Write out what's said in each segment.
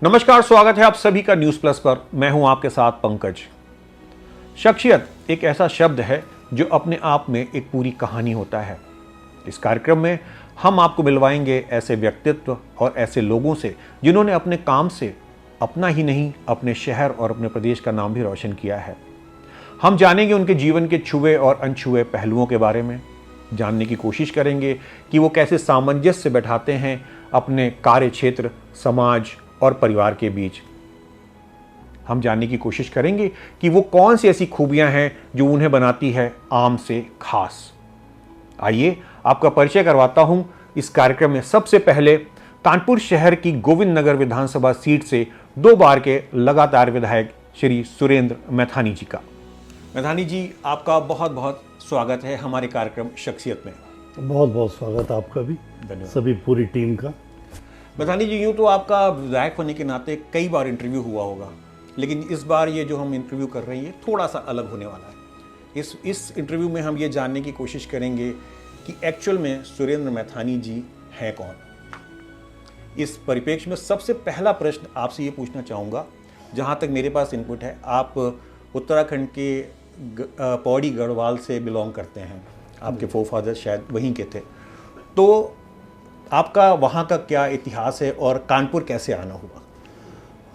नमस्कार, स्वागत है आप सभी का न्यूज प्लस पर। मैं हूं आपके साथ पंकज। शख्सियत एक ऐसा शब्द है जो अपने आप में एक पूरी कहानी होता है। इस कार्यक्रम में हम आपको मिलवाएंगे ऐसे व्यक्तित्व और ऐसे लोगों से जिन्होंने अपने काम से अपना ही नहीं, अपने शहर और अपने प्रदेश का नाम भी रोशन किया है। हम जानेंगे उनके जीवन के छुए और अनछुए पहलुओं के बारे में, जानने की कोशिश करेंगे कि वो कैसे सामंजस्य बैठाते हैं अपने कार्य क्षेत्र, समाज और परिवार के बीच। हम जानने की कोशिश करेंगे कि वो कौन सी ऐसी खूबियां हैं जो उन्हें बनाती है आम से खास। आइए आपका परिचय करवाता हूं इस कार्यक्रम में। सबसे पहले कानपुर शहर की गोविंद नगर विधानसभा सीट से 2 बार के लगातार विधायक श्री सुरेंद्र मैथानी जी का। मैथानी जी, आपका बहुत बहुत स्वागत है हमारे कार्यक्रम शख्सियत में। बहुत बहुत स्वागत आपका भी, धन्यवाद। सभी पूरी टीम का। मैथानी जी, यूँ तो आपका विधायक होने के नाते कई बार इंटरव्यू हुआ होगा, लेकिन इस बार ये जो हम इंटरव्यू कर रहे हैं थोड़ा सा अलग होने वाला है। इस इंटरव्यू में हम ये जानने की कोशिश करेंगे कि एक्चुअल में सुरेंद्र मैथानी जी हैं कौन। इस परिप्रेक्ष्य में सबसे पहला प्रश्न आपसे ये पूछना चाहूँगा, जहाँ तक मेरे पास इनपुट है, आप उत्तराखंड के पौड़ी गढ़वाल से बिलोंग करते हैं। आपके फोरफादर शायद वहीं के थे, तो आपका वहाँ का क्या इतिहास है और कानपुर कैसे आना हुआ?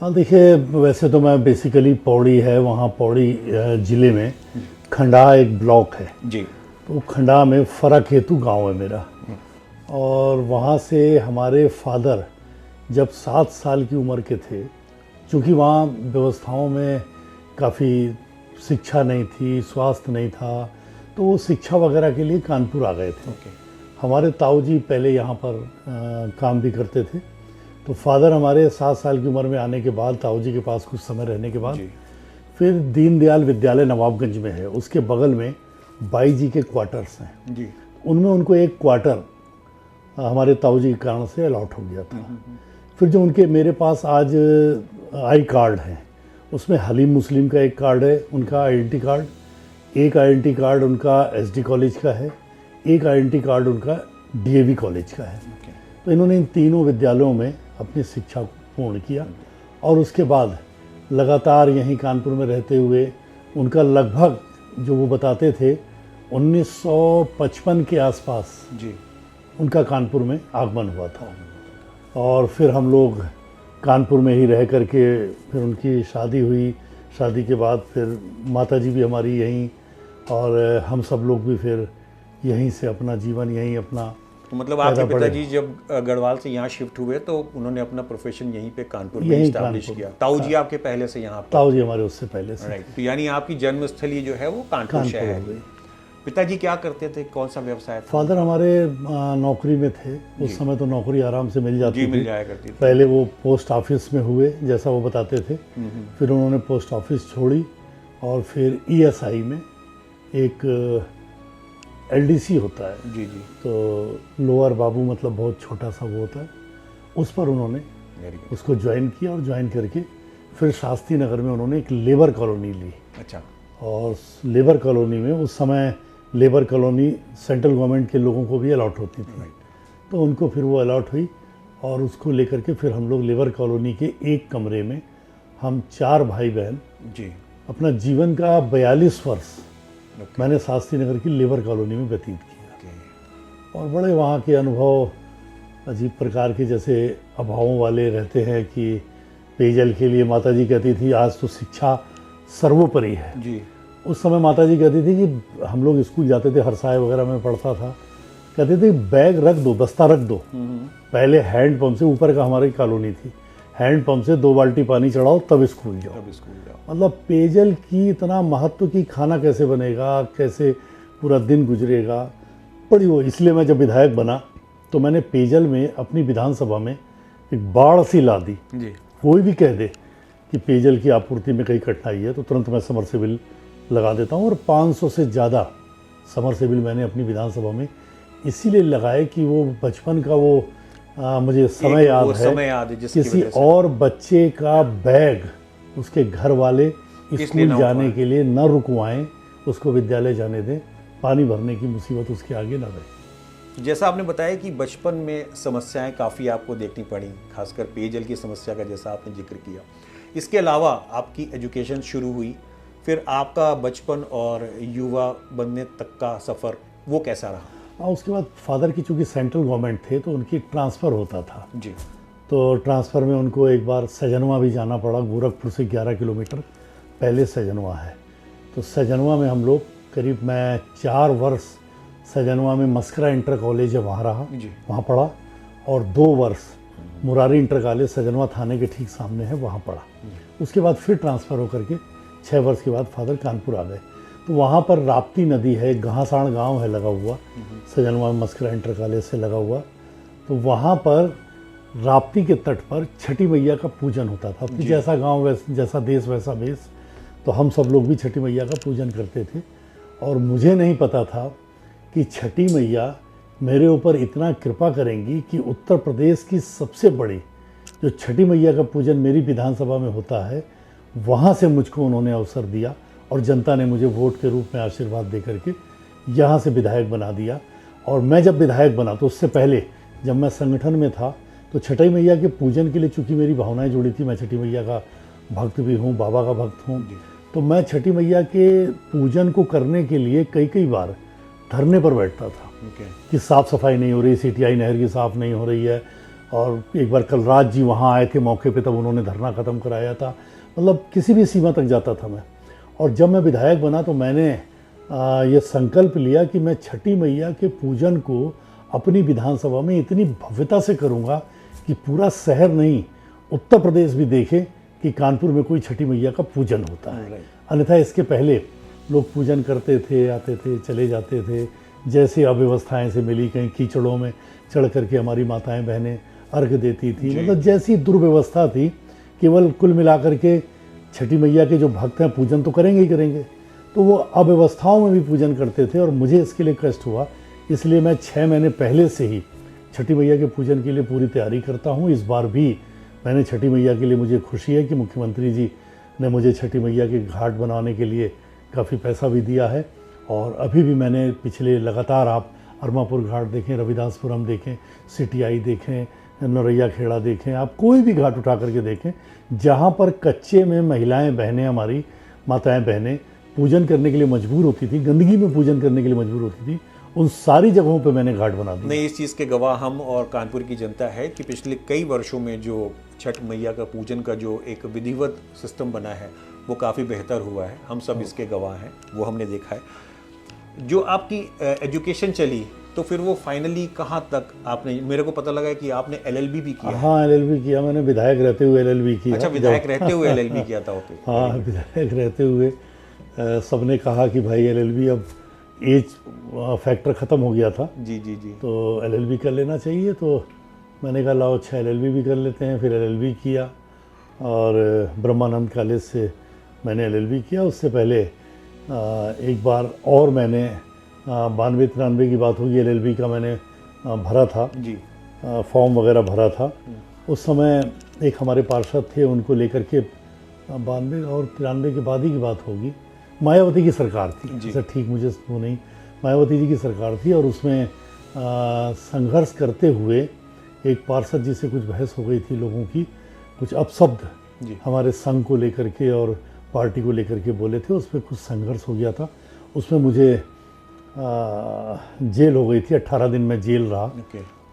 हाँ, देखिए, वैसे तो मैं बेसिकली पौड़ी है, वहाँ पौड़ी ज़िले में खंडा एक ब्लॉक है जी। तो खंडा में फरा खेतु गांव है मेरा। और वहाँ से हमारे फादर जब 7 साल की उम्र के थे, चूँकि वहाँ व्यवस्थाओं में काफ़ी शिक्षा नहीं थी, स्वास्थ्य नहीं था, तो वो शिक्षा वगैरह के लिए कानपुर आ गए थे। हमारे ताऊ जी पहले यहाँ पर काम भी करते थे, तो फादर हमारे 7 साल की उम्र में आने के बाद, ताऊ जी के पास कुछ समय रहने के बाद, फिर दीनदयाल विद्यालय नवाबगंज में है, उसके बगल में बाई जी के क्वार्टर्स हैं जी। उनमें उनको एक क्वार्टर हमारे ताऊ जी के कारण से अलॉट हो गया था। फिर जो उनके मेरे पास आज आई कार्ड है, उसमें हलीम मुस्लिम का एक कार्ड है, उनका आइडेंटिटी कार्ड, एक आइडेंटिटी कार्ड उनका एसडी कॉलेज का है, एक आइडेंटिटी कार्ड उनका डीएवी कॉलेज का है। तो इन्होंने इन तीनों विद्यालयों में अपनी शिक्षा को पूर्ण किया और उसके बाद लगातार यहीं कानपुर में रहते हुए उनका लगभग, जो वो बताते थे, 1955 के आसपास जी उनका कानपुर में आगमन हुआ था। और फिर हम लोग कानपुर में ही रह करके फिर उनकी शादी हुई। शादी के बाद फिर माताजी भी हमारी यहीं, और हम सब लोग भी फिर यहीं से अपना जीवन यहीं अपना। तो मतलब आपके पिताजी जब गढ़वाल से यहाँ शिफ्ट हुए तो उन्होंने अपना प्रोफेशन यहीं पे कानपुर में एस्टैब्लिश किया। ताऊ जी आपके पहले से यहाँ? ताऊ जी हमारे उससे पहले से। राइट। तो यानी आपकी जन्मस्थली जो है वो कानपुर शहर है। पिताजी क्या करते थे, कौन सा व्यवसाय था? फादर हमारे नौकरी में थे उस समय, तो नौकरी आराम से मिल जाती थी, मिल जाया करती थी। पहले वो पोस्ट ऑफिस में हुए, जैसा वो बताते थे। फिर उन्होंने पोस्ट ऑफिस छोड़ी और फिर ईएसआई में एक एलडीसी होता है जी, तो लोअर बाबू, मतलब बहुत छोटा सा वो होता है, उस पर उन्होंने उसको ज्वाइन किया और ज्वाइन करके फिर शास्त्री नगर में उन्होंने एक लेबर कॉलोनी ली। अच्छा। और लेबर कॉलोनी में उस समय लेबर कॉलोनी सेंट्रल गवर्नमेंट के लोगों को भी अलॉट होती थी, तो उनको फिर वो अलॉट हुई और उसको लेकर के फिर हम लोग लेबर कॉलोनी के एक कमरे में हम 4 भाई बहन जी अपना जीवन का 42 वर्ष मैंने शास्त्री नगर की लेबर कॉलोनी में व्यतीत किया। और बड़े वहाँ के अनुभव अजीब प्रकार के, जैसे अभावों वाले रहते हैं कि पेयजल के लिए माताजी कहती थी आज तो शिक्षा सर्वोपरि है जी। उस समय माताजी कहती थी कि हम लोग स्कूल जाते थे, हरसाए वगैरह में पढ़ता था, कहते थे बैग रख दो, बस्ता रख दो। पहले हैंड पंप से, ऊपर का हमारी कॉलोनी थी, हैंड पंप से 2 बाल्टी पानी चढ़ाओ तब स्कूल जाओ। मतलब पेयजल की इतना महत्व की खाना कैसे बनेगा, कैसे पूरा दिन गुजरेगा, बड़ी वो। इसलिए मैं जब विधायक बना तो मैंने पेयजल में अपनी विधानसभा में एक बाढ़ सी ला दी जी। कोई भी कह दे कि पेयजल की आपूर्ति में कहीं कठिनाई है तो तुरंत मैं समरसेबिल लगा देता हूँ। और 500 से ज़्यादा समरसेबिल मैंने अपनी विधानसभा में इसीलिए लगाए कि वो बचपन का वो मुझे समय याद है, किसी और बच्चे का बैग उसके घर वाले स्कूल जाने के लिए न रुकवाएं, उसको विद्यालय जाने दें, पानी भरने की मुसीबत उसके आगे न रहे। जैसा आपने बताया कि बचपन में समस्याएं काफ़ी आपको देखनी पड़ी, खासकर पेयजल की समस्या का जैसा आपने जिक्र किया। इसके अलावा आपकी एजुकेशन शुरू हुई, फिर आपका बचपन और युवा बनने तक का सफ़र वो कैसा रहा? और उसके बाद फादर की चूँकि सेंट्रल गवर्नमेंट थे तो उनकी ट्रांसफ़र होता था जी। तो ट्रांसफ़र में उनको एक बार सजनवा भी जाना पड़ा। गोरखपुर से 11 किलोमीटर पहले सजनवा है। तो सजनवा में हम लोग करीब मैं 4 वर्ष सजनवा में मस्करा इंटर कॉलेज है वहाँ रहा, वहाँ पढ़ा, और 2 वर्ष मुरारी इंटर कॉलेज सजनवा थाने के ठीक सामने है वहाँ पढ़ा। उसके बाद फिर ट्रांसफ़र होकर के 6 वर्ष के बाद फादर कानपुर आ गए। तो वहाँ पर राप्ती नदी है, घासाण गांव है लगा हुआ, सजनवा में मस्करा इंटर कॉलेज से लगा हुआ। तो वहाँ पर राप्ती के तट पर छठी मैया का पूजन होता था। कि जैसा गांव जैसा देश वैसा भेष, तो हम सब लोग भी छठी मैया का पूजन करते थे। और मुझे नहीं पता था कि छठी मैया मेरे ऊपर इतना कृपा करेंगी कि उत्तर प्रदेश की सबसे बड़ी जो छठी मैया का पूजन मेरी विधानसभा में होता है, वहाँ से मुझको उन्होंने अवसर दिया और जनता ने मुझे वोट के रूप में आशीर्वाद दे करके यहाँ से विधायक बना दिया। और मैं जब विधायक बना तो उससे पहले जब मैं संगठन में था तो छठी मैया के पूजन के लिए चूँकि मेरी भावनाएं जुड़ी थी, मैं छठी मैया का भक्त भी हूँ, बाबा का भक्त हूँ, तो मैं छठी मैया के पूजन को करने के लिए कई बार धरने पर बैठता था कि साफ़ सफाई नहीं हो रही, सीटीआई नहर की साफ़ नहीं हो रही है। और एक बार कलराज जी वहाँ आए थे मौके पे, तब उन्होंने धरना ख़त्म कराया था। मतलब किसी भी सीमा तक जाता था मैं। और जब मैं विधायक बना तो मैंने ये संकल्प लिया कि मैं छठी मैया के पूजन को अपनी विधानसभा में इतनी भव्यता से करूँगा कि पूरा शहर नहीं, उत्तर प्रदेश भी देखे कि कानपुर में कोई छठी मैया का पूजन होता है। अन्यथा इसके पहले लोग पूजन करते थे, आते थे, चले जाते थे, जैसे अव्यवस्थाएं से मिली, कहीं कीचड़ों में चढ़ करके हमारी माताएं बहनें अर्घ देती थी, मतलब जैसी दुर्व्यवस्था थी। केवल कुल मिलाकर के छठी मैया के जो भक्त हैं पूजन तो करेंगे ही करेंगे, तो वो अव्यवस्थाओं में भी पूजन करते थे और मुझे इसके लिए कष्ट हुआ। इसलिए मैं 6 महीने पहले से ही छठी मैया के पूजन के लिए पूरी तैयारी करता हूँ। इस बार भी मैंने छठी मैया के लिए, मुझे खुशी है कि मुख्यमंत्री जी ने मुझे छठी मैया के घाट बनाने के लिए काफ़ी पैसा भी दिया है। और अभी भी मैंने पिछले लगातार, आप अरमापुर घाट देखें, रविदासपुरम देखें, सीटीआई देखें, नौरैया खेड़ा देखें, आप कोई भी घाट उठा करके देखें जहाँ पर कच्चे में महिलाएं बहनें, हमारी माताएं बहनें पूजन करने के लिए मजबूर होती थी, गंदगी में पूजन करने के लिए मजबूर होती थी, उन सारी जगहों पे मैंने घाट बना दिया। नहीं, इस चीज़ के गवाह हम और कानपुर की जनता है कि पिछले कई वर्षों में जो छठ मैया का पूजन का जो एक विधिवत सिस्टम बना है वो काफ़ी बेहतर हुआ है। हम सब इसके गवाह हैं, वो हमने देखा है। जो आपकी एजुकेशन चली तो फिर वो फाइनली कहाँ तक आपने, मेरे को पता लगा कि आपने एलएलबी भी किया। हाँ, एलएलबी किया मैंने, विधायक रहते हुए एलएलबी किया। अच्छा, विधायक रहते हुए एलएलबी किया था? ओके। हाँ, विधायक रहते हुए सबने कहा कि भाई एलएलबी, अब एज फैक्टर ख़त्म हो गया था। जी जी जी। तो एलएलबी कर लेना चाहिए। तो मैंने कहा लाओ अच्छा एलएलबी भी कर लेते हैं। फिर एलएलबी किया और ब्रह्मानंद कॉलेज से मैंने एलएलबी किया। उससे पहले एक बार और मैंने 92-93 की बात होगी, एलएलबी का मैंने भरा था जी, फॉर्म वगैरह भरा था। उस समय एक हमारे पार्षद थे, उनको लेकर के 92 और 93 के बाद ही की बात होगी, मायावती की सरकार थी। जैसे ठीक मुझे वो नहीं, मायावती जी की सरकार थी और उसमें संघर्ष करते हुए एक पार्षद जी से कुछ बहस हो गई थी लोगों की, कुछ अपशब्द हमारे संघ को लेकर के और पार्टी को लेकर के बोले थे, उसमें कुछ संघर्ष हो गया था। उसमें मुझे जेल हो गई थी, 18 दिन में जेल रहा।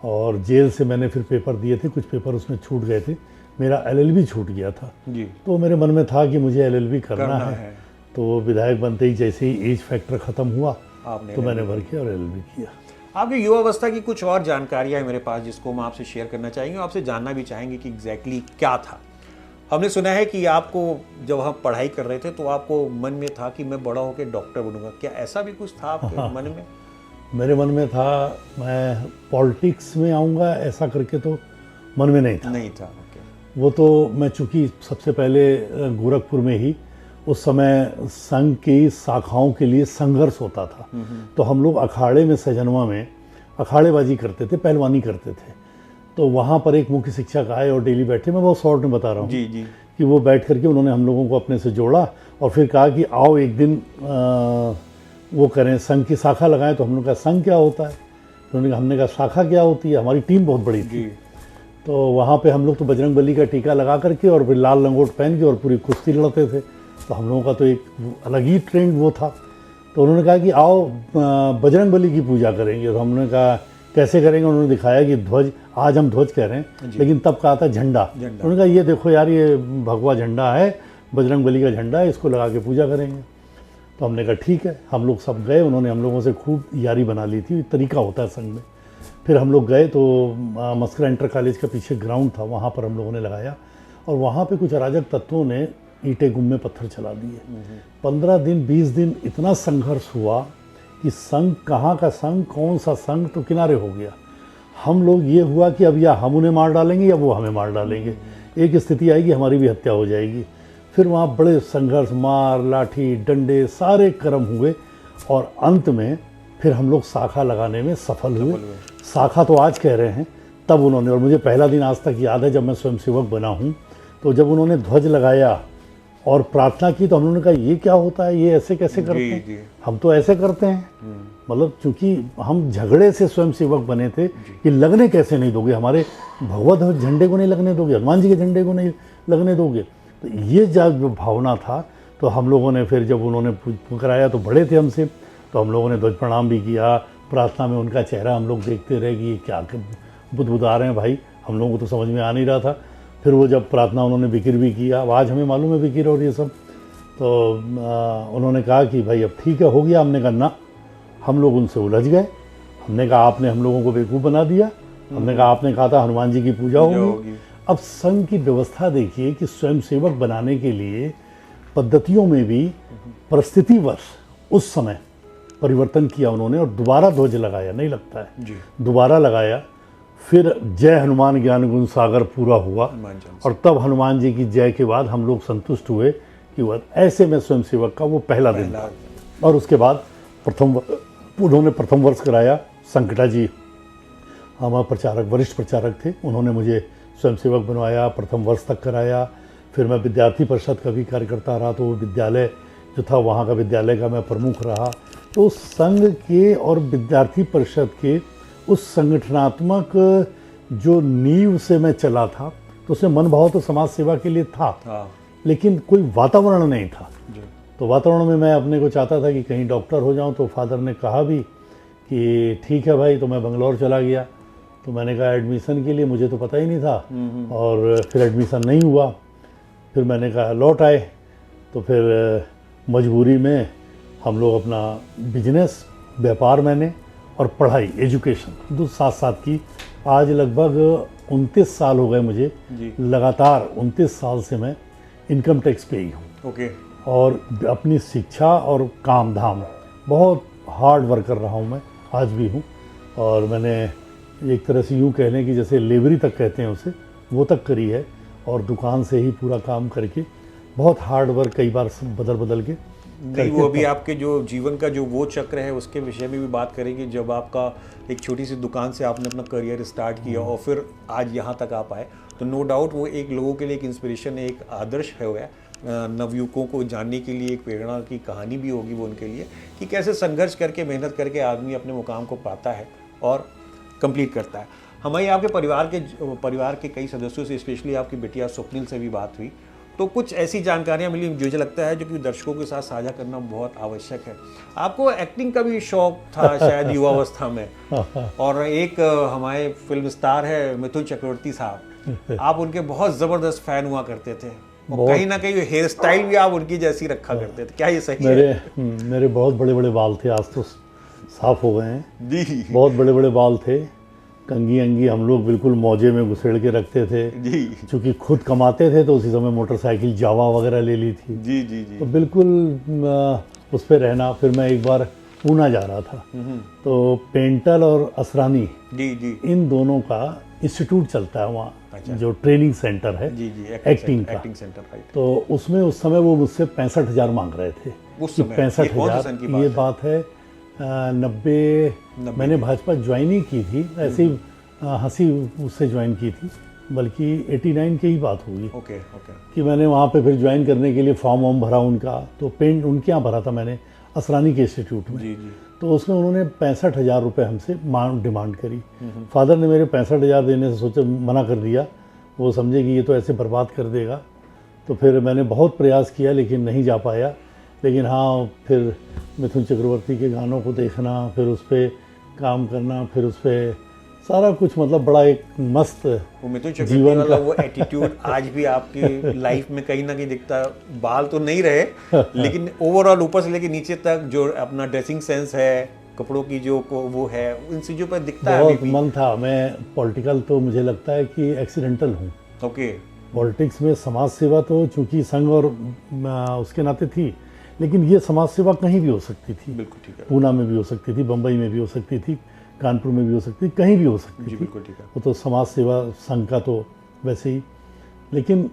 और जेल से मैंने फिर पेपर दिए थे, कुछ पेपर उसमें छूट गए थे, मेरा एलएलबी छूट गया था जी। तो मेरे मन में था कि मुझे एलएलबी करना है। तो विधायक बनते ही जैसे ही एज फैक्टर ख़त्म हुआ तो मैंने भर किया और एलएलबी किया। आपकी युवावस्था की कुछ और जानकारियाँ है मेरे पास जिसको हम आपसे शेयर करना चाहेंगे, आपसे जानना भी चाहेंगे कि एग्जैक्टली क्या था। हमने सुना है कि आपको जब हम पढ़ाई कर रहे थे तो आपको मन में था कि मैं बड़ा होकर डॉक्टर बनूंगा, क्या ऐसा भी कुछ था आपके मन में? मेरे मन में था मैं पॉलिटिक्स में आऊँगा, ऐसा करके तो मन में नहीं था। वो तो मैं चूँकि सबसे पहले गोरखपुर में ही उस समय संघ की शाखाओं के लिए संघर्ष होता था, तो हम लोग अखाड़े में, सजनवा में अखाड़ेबाजी करते थे, पहलवानी करते थे। तो वहाँ पर एक मुख्य शिक्षक आए और डेली बैठे, मैं बहुत शॉर्ट में बता रहा हूँ जी जी, कि वो बैठ करके उन्होंने हम लोगों को अपने से जोड़ा और फिर कहा कि आओ एक दिन वो करें, संघ की शाखा लगाएं। तो हम लोग कहा संघ क्या होता है? तो उन्होंने कहा, हमने कहा शाखा क्या होती है, हमारी टीम बहुत बड़ी थी। तो वहाँ पे हम लोग तो बजरंग बली का टीका लगा करके और फिर लाल लंगोट पहन के और पूरी कुश्ती लड़ते थे। तो हम लोगों का तो एक अलग ही ट्रेंड वो था। तो उन्होंने कहा कि आओ बजरंग बली की पूजा करेंगे। तो हमने कहा कैसे करेंगे। उन्होंने दिखाया कि ध्वज, आज हम ध्वज कह रहे हैं लेकिन तब कहा था झंडा। उन्होंने कहा ये देखो यार, ये भगवा झंडा है, बजरंग बली का झंडा है, इसको लगा के पूजा करेंगे। तो हमने कहा ठीक है। हम लोग सब गए, उन्होंने हम लोगों से खूब यारी बना ली थी, तरीका होता है संग में। फिर हम लोग गए तो मस्करा इंटर कॉलेज के पीछे ग्राउंड था, वहाँ पर हम लोगों ने लगाया और वहाँ पे कुछ अराजक तत्वों ने ईंटें गुम्मे पत्थर चला दिए। 15 दिन 20 दिन इतना संघर्ष हुआ कि संघ कहाँ का संघ, कौन सा संघ, तो किनारे हो गया। हम लोग ये हुआ कि अब या हम उन्हें मार डालेंगे या वो हमें मार डालेंगे, एक स्थिति आएगी हमारी भी हत्या हो जाएगी। फिर वहाँ बड़े संघर्ष, मार, लाठी, डंडे सारे कर्म हुए और अंत में फिर हम लोग शाखा लगाने में सफल हुए। शाखा तो आज कह रहे हैं, तब उन्होंने, और मुझे पहला दिन आज तक याद है जब मैं स्वयंसेवक बना हूँ, तो जब उन्होंने ध्वज लगाया और प्रार्थना की तो हम लोगों ने कहा ये क्या होता है, ये ऐसे कैसे करते हैं, हम तो ऐसे करते हैं। मतलब चूंकि हम झगड़े से स्वयंसेवक बने थे कि लगने कैसे नहीं दोगे, हमारे भगवा ध्वज झंडे को नहीं लगने दोगे, हनुमान जी के झंडे को नहीं लगने दोगे। तो ये जो भावना था, तो हम लोगों ने फिर जब उन्होंने पुकारा तो बड़े थे हमसे, तो हम लोगों ने ध्वज प्रणाम भी किया। प्रार्थना में उनका चेहरा हम लोग देखते रहे कि ये क्या बुदबुदा रहे हैं भाई, हम लोगों को तो समझ में आ नहीं रहा था। फिर वो जब प्रार्थना उन्होंने विकिर भी किया, अब आज हमें मालूम है विकिर और ये सब, तो उन्होंने कहा कि भाई अब ठीक है, हो गया। हमने कहा ना, हम लोग उनसे उलझ गए। हमने कहा आपने हम लोगों को बेवकूफ़ बना दिया। हमने कहा आपने कहा था हनुमान जी की पूजा होगी। अब संघ की व्यवस्था देखिए कि स्वयंसेवक बनाने के लिए पद्धतियों में भी परिस्थितिवश उस समय परिवर्तन किया उन्होंने और दोबारा ध्वज लगाया, नहीं लगता है, दोबारा लगाया। फिर जय हनुमान ज्ञान गुण सागर पूरा हुआ और तब हनुमान जी की जय के बाद हम लोग संतुष्ट हुए कि वह ऐसे में स्वयंसेवक का वो पहला दिन था। और उसके बाद उन्होंने प्रथम वर्ष कराया। संकटा जी हमारे प्रचारक, वरिष्ठ प्रचारक थे, उन्होंने मुझे स्वयंसेवक बनवाया, प्रथम वर्ष तक कराया। फिर मैं विद्यार्थी परिषद का भी कार्यकर्ता रहा, तो वो विद्यालय जो था वहाँ का विद्यालय का मैं प्रमुख रहा। तो संघ के और विद्यार्थी परिषद के उस संगठनात्मक जो नींव से मैं चला था, तो उसमें मन भाव तो समाज सेवा के लिए था, लेकिन कोई वातावरण नहीं था। तो वातावरण में मैं अपने को चाहता था कि कहीं डॉक्टर हो जाऊं। तो फादर ने कहा भी कि ठीक है भाई, तो मैं बंगलौर चला गया। तो मैंने कहा एडमिशन के लिए, मुझे तो पता ही नहीं था, और फिर एडमिशन नहीं हुआ। फिर मैंने कहा लौट आए। तो फिर मजबूरी में हम लोग अपना बिजनेस, व्यापार मैंने और पढ़ाई, एजुकेशन दो साथ साथ की। आज लगभग 29 साल हो गए मुझे, लगातार 29 साल से मैं इनकम टैक्स पे ही हूँ। और अपनी शिक्षा और काम धाम, बहुत हार्ड वर्कर रहा हूँ मैं, आज भी हूँ। और मैंने एक तरह से यूँ कह लें कि जैसे लेबरी तक कहते हैं उसे, वो तक करी है। और दुकान से ही पूरा काम करके, बहुत हार्ड वर्क, कई बार बदल बदल के नहीं। वो अभी आपके जो जीवन का जो वो चक्र है उसके विषय में भी बात करेंगे, जब आपका एक छोटी सी दुकान से आपने अपना करियर स्टार्ट किया और फिर आज यहाँ तक आप आए। तो नो डाउट वो एक लोगों के लिए एक इंस्पिरेशन है, एक आदर्श है, हुआ नवयुवकों को जानने के लिए एक प्रेरणा की कहानी भी होगी वो उनके लिए, कि कैसे संघर्ष करके, मेहनत करके आदमी अपने मुकाम को पाता है और कंप्लीट करता है। हमारी आपके परिवार के कई सदस्यों से, स्पेशली आपकी बेटिया स्वप्निल से भी बात हुई, तो कुछ ऐसी जानकारियाँ मिली जो मुझे लगता है जो कि दर्शकों के साथ साझा करना बहुत आवश्यक है। आपको एक्टिंग का भी शौक था शायद युवावस्था में, और एक हमारे फिल्म स्टार है मिथुन चक्रवर्ती साहब, आप उनके बहुत ज़बरदस्त फैन हुआ करते थे, और कहीं ना कहीं हेयर स्टाइल भी आप उनकी जैसी रखा करते थे, क्या ये सही है? मेरे बहुत बड़े बड़े बाल थे, आज तो साफ हो गए हैं जी। बहुत बड़े बड़े बाल थे, कंगी अंगी हम लोग बिल्कुल मौजे में घुसेड़ के रखते थे जी। चूँकि खुद कमाते थे तो उसी समय मोटरसाइकिल जावा वगैरह ले ली थी जी जी जी। तो बिल्कुल उस पर रहना। फिर मैं एक बार पूना जा रहा था, तो पेंटल और असरानी जी जी, इन दोनों का इंस्टीट्यूट चलता है वहाँ। अच्छा। जो ट्रेनिंग सेंटर है जी जी, एक्टिंग सेंटर, तो उसमें उस समय वो मुझसे 65,000 मांग रहे थे। 65,000, ये बात है 90 मैंने भाजपा ज्वाइन ही की थी, ऐसे ही हंसी उससे ज्वाइन की थी, बल्कि 89 की ही बात होगी। ओके कि मैंने वहाँ पे फिर ज्वाइन करने के लिए फॉर्म वॉर्म भरा उनका, तो पेंट उनके यहाँ भरा था मैंने, असरानी के इंस्टीट्यूट में जी जी। तो उसमें उन्होंने 65,000 रुपये हमसे डिमांड करी। फादर ने मेरे 65,000 देने से सोचा, मना कर दिया, वो समझे कि ये तो ऐसे बर्बाद कर देगा। तो फिर मैंने बहुत प्रयास किया लेकिन नहीं जा पाया। लेकिन हाँ, फिर मिथुन चक्रवर्ती के गानों को देखना, फिर उस पर काम करना, फिर उस पर सारा कुछ, मतलब बड़ा एक मस्त वो मिथुन चक्रवर्ती जीवन वाला का वो एटीट्यूड आज भी आपकी लाइफ में कहीं ना कहीं दिखता है। बाल तो नहीं रहे लेकिन ओवरऑल ऊपर से लेके नीचे तक जो अपना ड्रेसिंग सेंस है, कपड़ों की जो वो है, उन चीज़ों पर दिखता है बहुत अभी भी। मन था। मैं पॉलिटिकल तो मुझे लगता है कि एक्सीडेंटल हूँ। ओके। पॉलिटिक्स में समाज सेवा तो चूंकि संघ और उसके नाते थी, लेकिन ये समाज सेवा कहीं भी हो सकती थी। बिल्कुल ठीक है। पूना में भी हो सकती थी, बम्बई में भी हो सकती थी, कानपुर में भी हो सकती थी, कहीं भी हो सकती जी थी। बिल्कुल ठीक है। वो तो समाज सेवा संघ का तो वैसे ही। लेकिन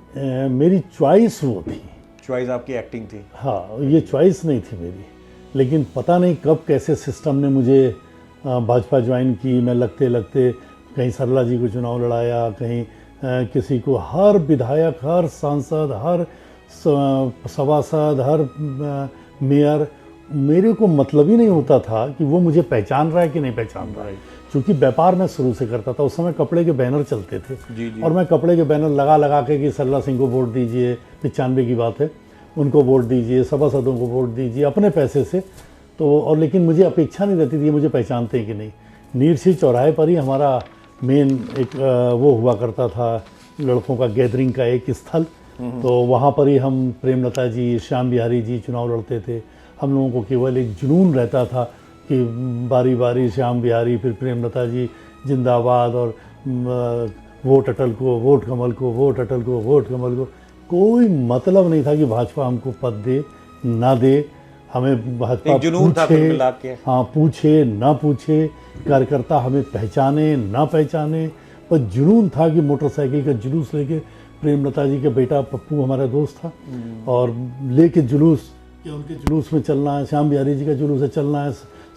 मेरी चॉइस वो थी। चॉइस आपकी एक्टिंग थी। हाँ, ये चॉइस नहीं थी मेरी। लेकिन पता नहीं कब कैसे सिस्टम ने मुझे भाजपा ज्वाइन की। मैं लगते लगते कहीं सरला जी को चुनाव लड़ाया, कहीं किसी को, हर विधायक, हर सांसद, हर सभासद, हर मेयर, मेरे को मतलब ही नहीं होता था कि वो मुझे पहचान रहा है कि नहीं पहचान रहा है। क्योंकि व्यापार मैं शुरू से करता था। उस समय कपड़े के बैनर चलते थे। जी जी। और मैं कपड़े के बैनर लगा लगा के कि सरला सिंह को वोट दीजिए, 95 की बात है, उनको वोट दीजिए, सभासदों को वोट दीजिए अपने पैसे से। तो और लेकिन मुझे अपेक्षा नहीं रहती थी मुझे पहचानते हैं कि नहीं। नीरसी चौराहे पर ही हमारा मेन एक वो हुआ करता था, लड़कों का गैदरिंग का एक स्थल। तो वहाँ पर ही हम, प्रेमलता जी, श्याम बिहारी जी चुनाव लड़ते थे। हम लोगों को केवल एक जुनून रहता था कि बारी बारी श्याम बिहारी, फिर प्रेमलता जी जिंदाबाद, और वोट अटल को, वोट कमल को, वोट अटल को, वोट कमल को। कोई मतलब नहीं था कि भाजपा हमको पद दे ना दे। हमें भाजपा एक जुनून था कुल मिला के। हाँ, पूछे ना पूछे, कार्यकर्ता हमें पहचाने ना पहचाने, पर जुनून था कि मोटरसाइकिल का जुलूस लेके, प्रेमलता जी का बेटा पप्पू हमारा दोस्त था, और लेके जुलूस कि उनके जुलूस में चलना है, श्याम बिहारी जी का जुलूस है चलना है,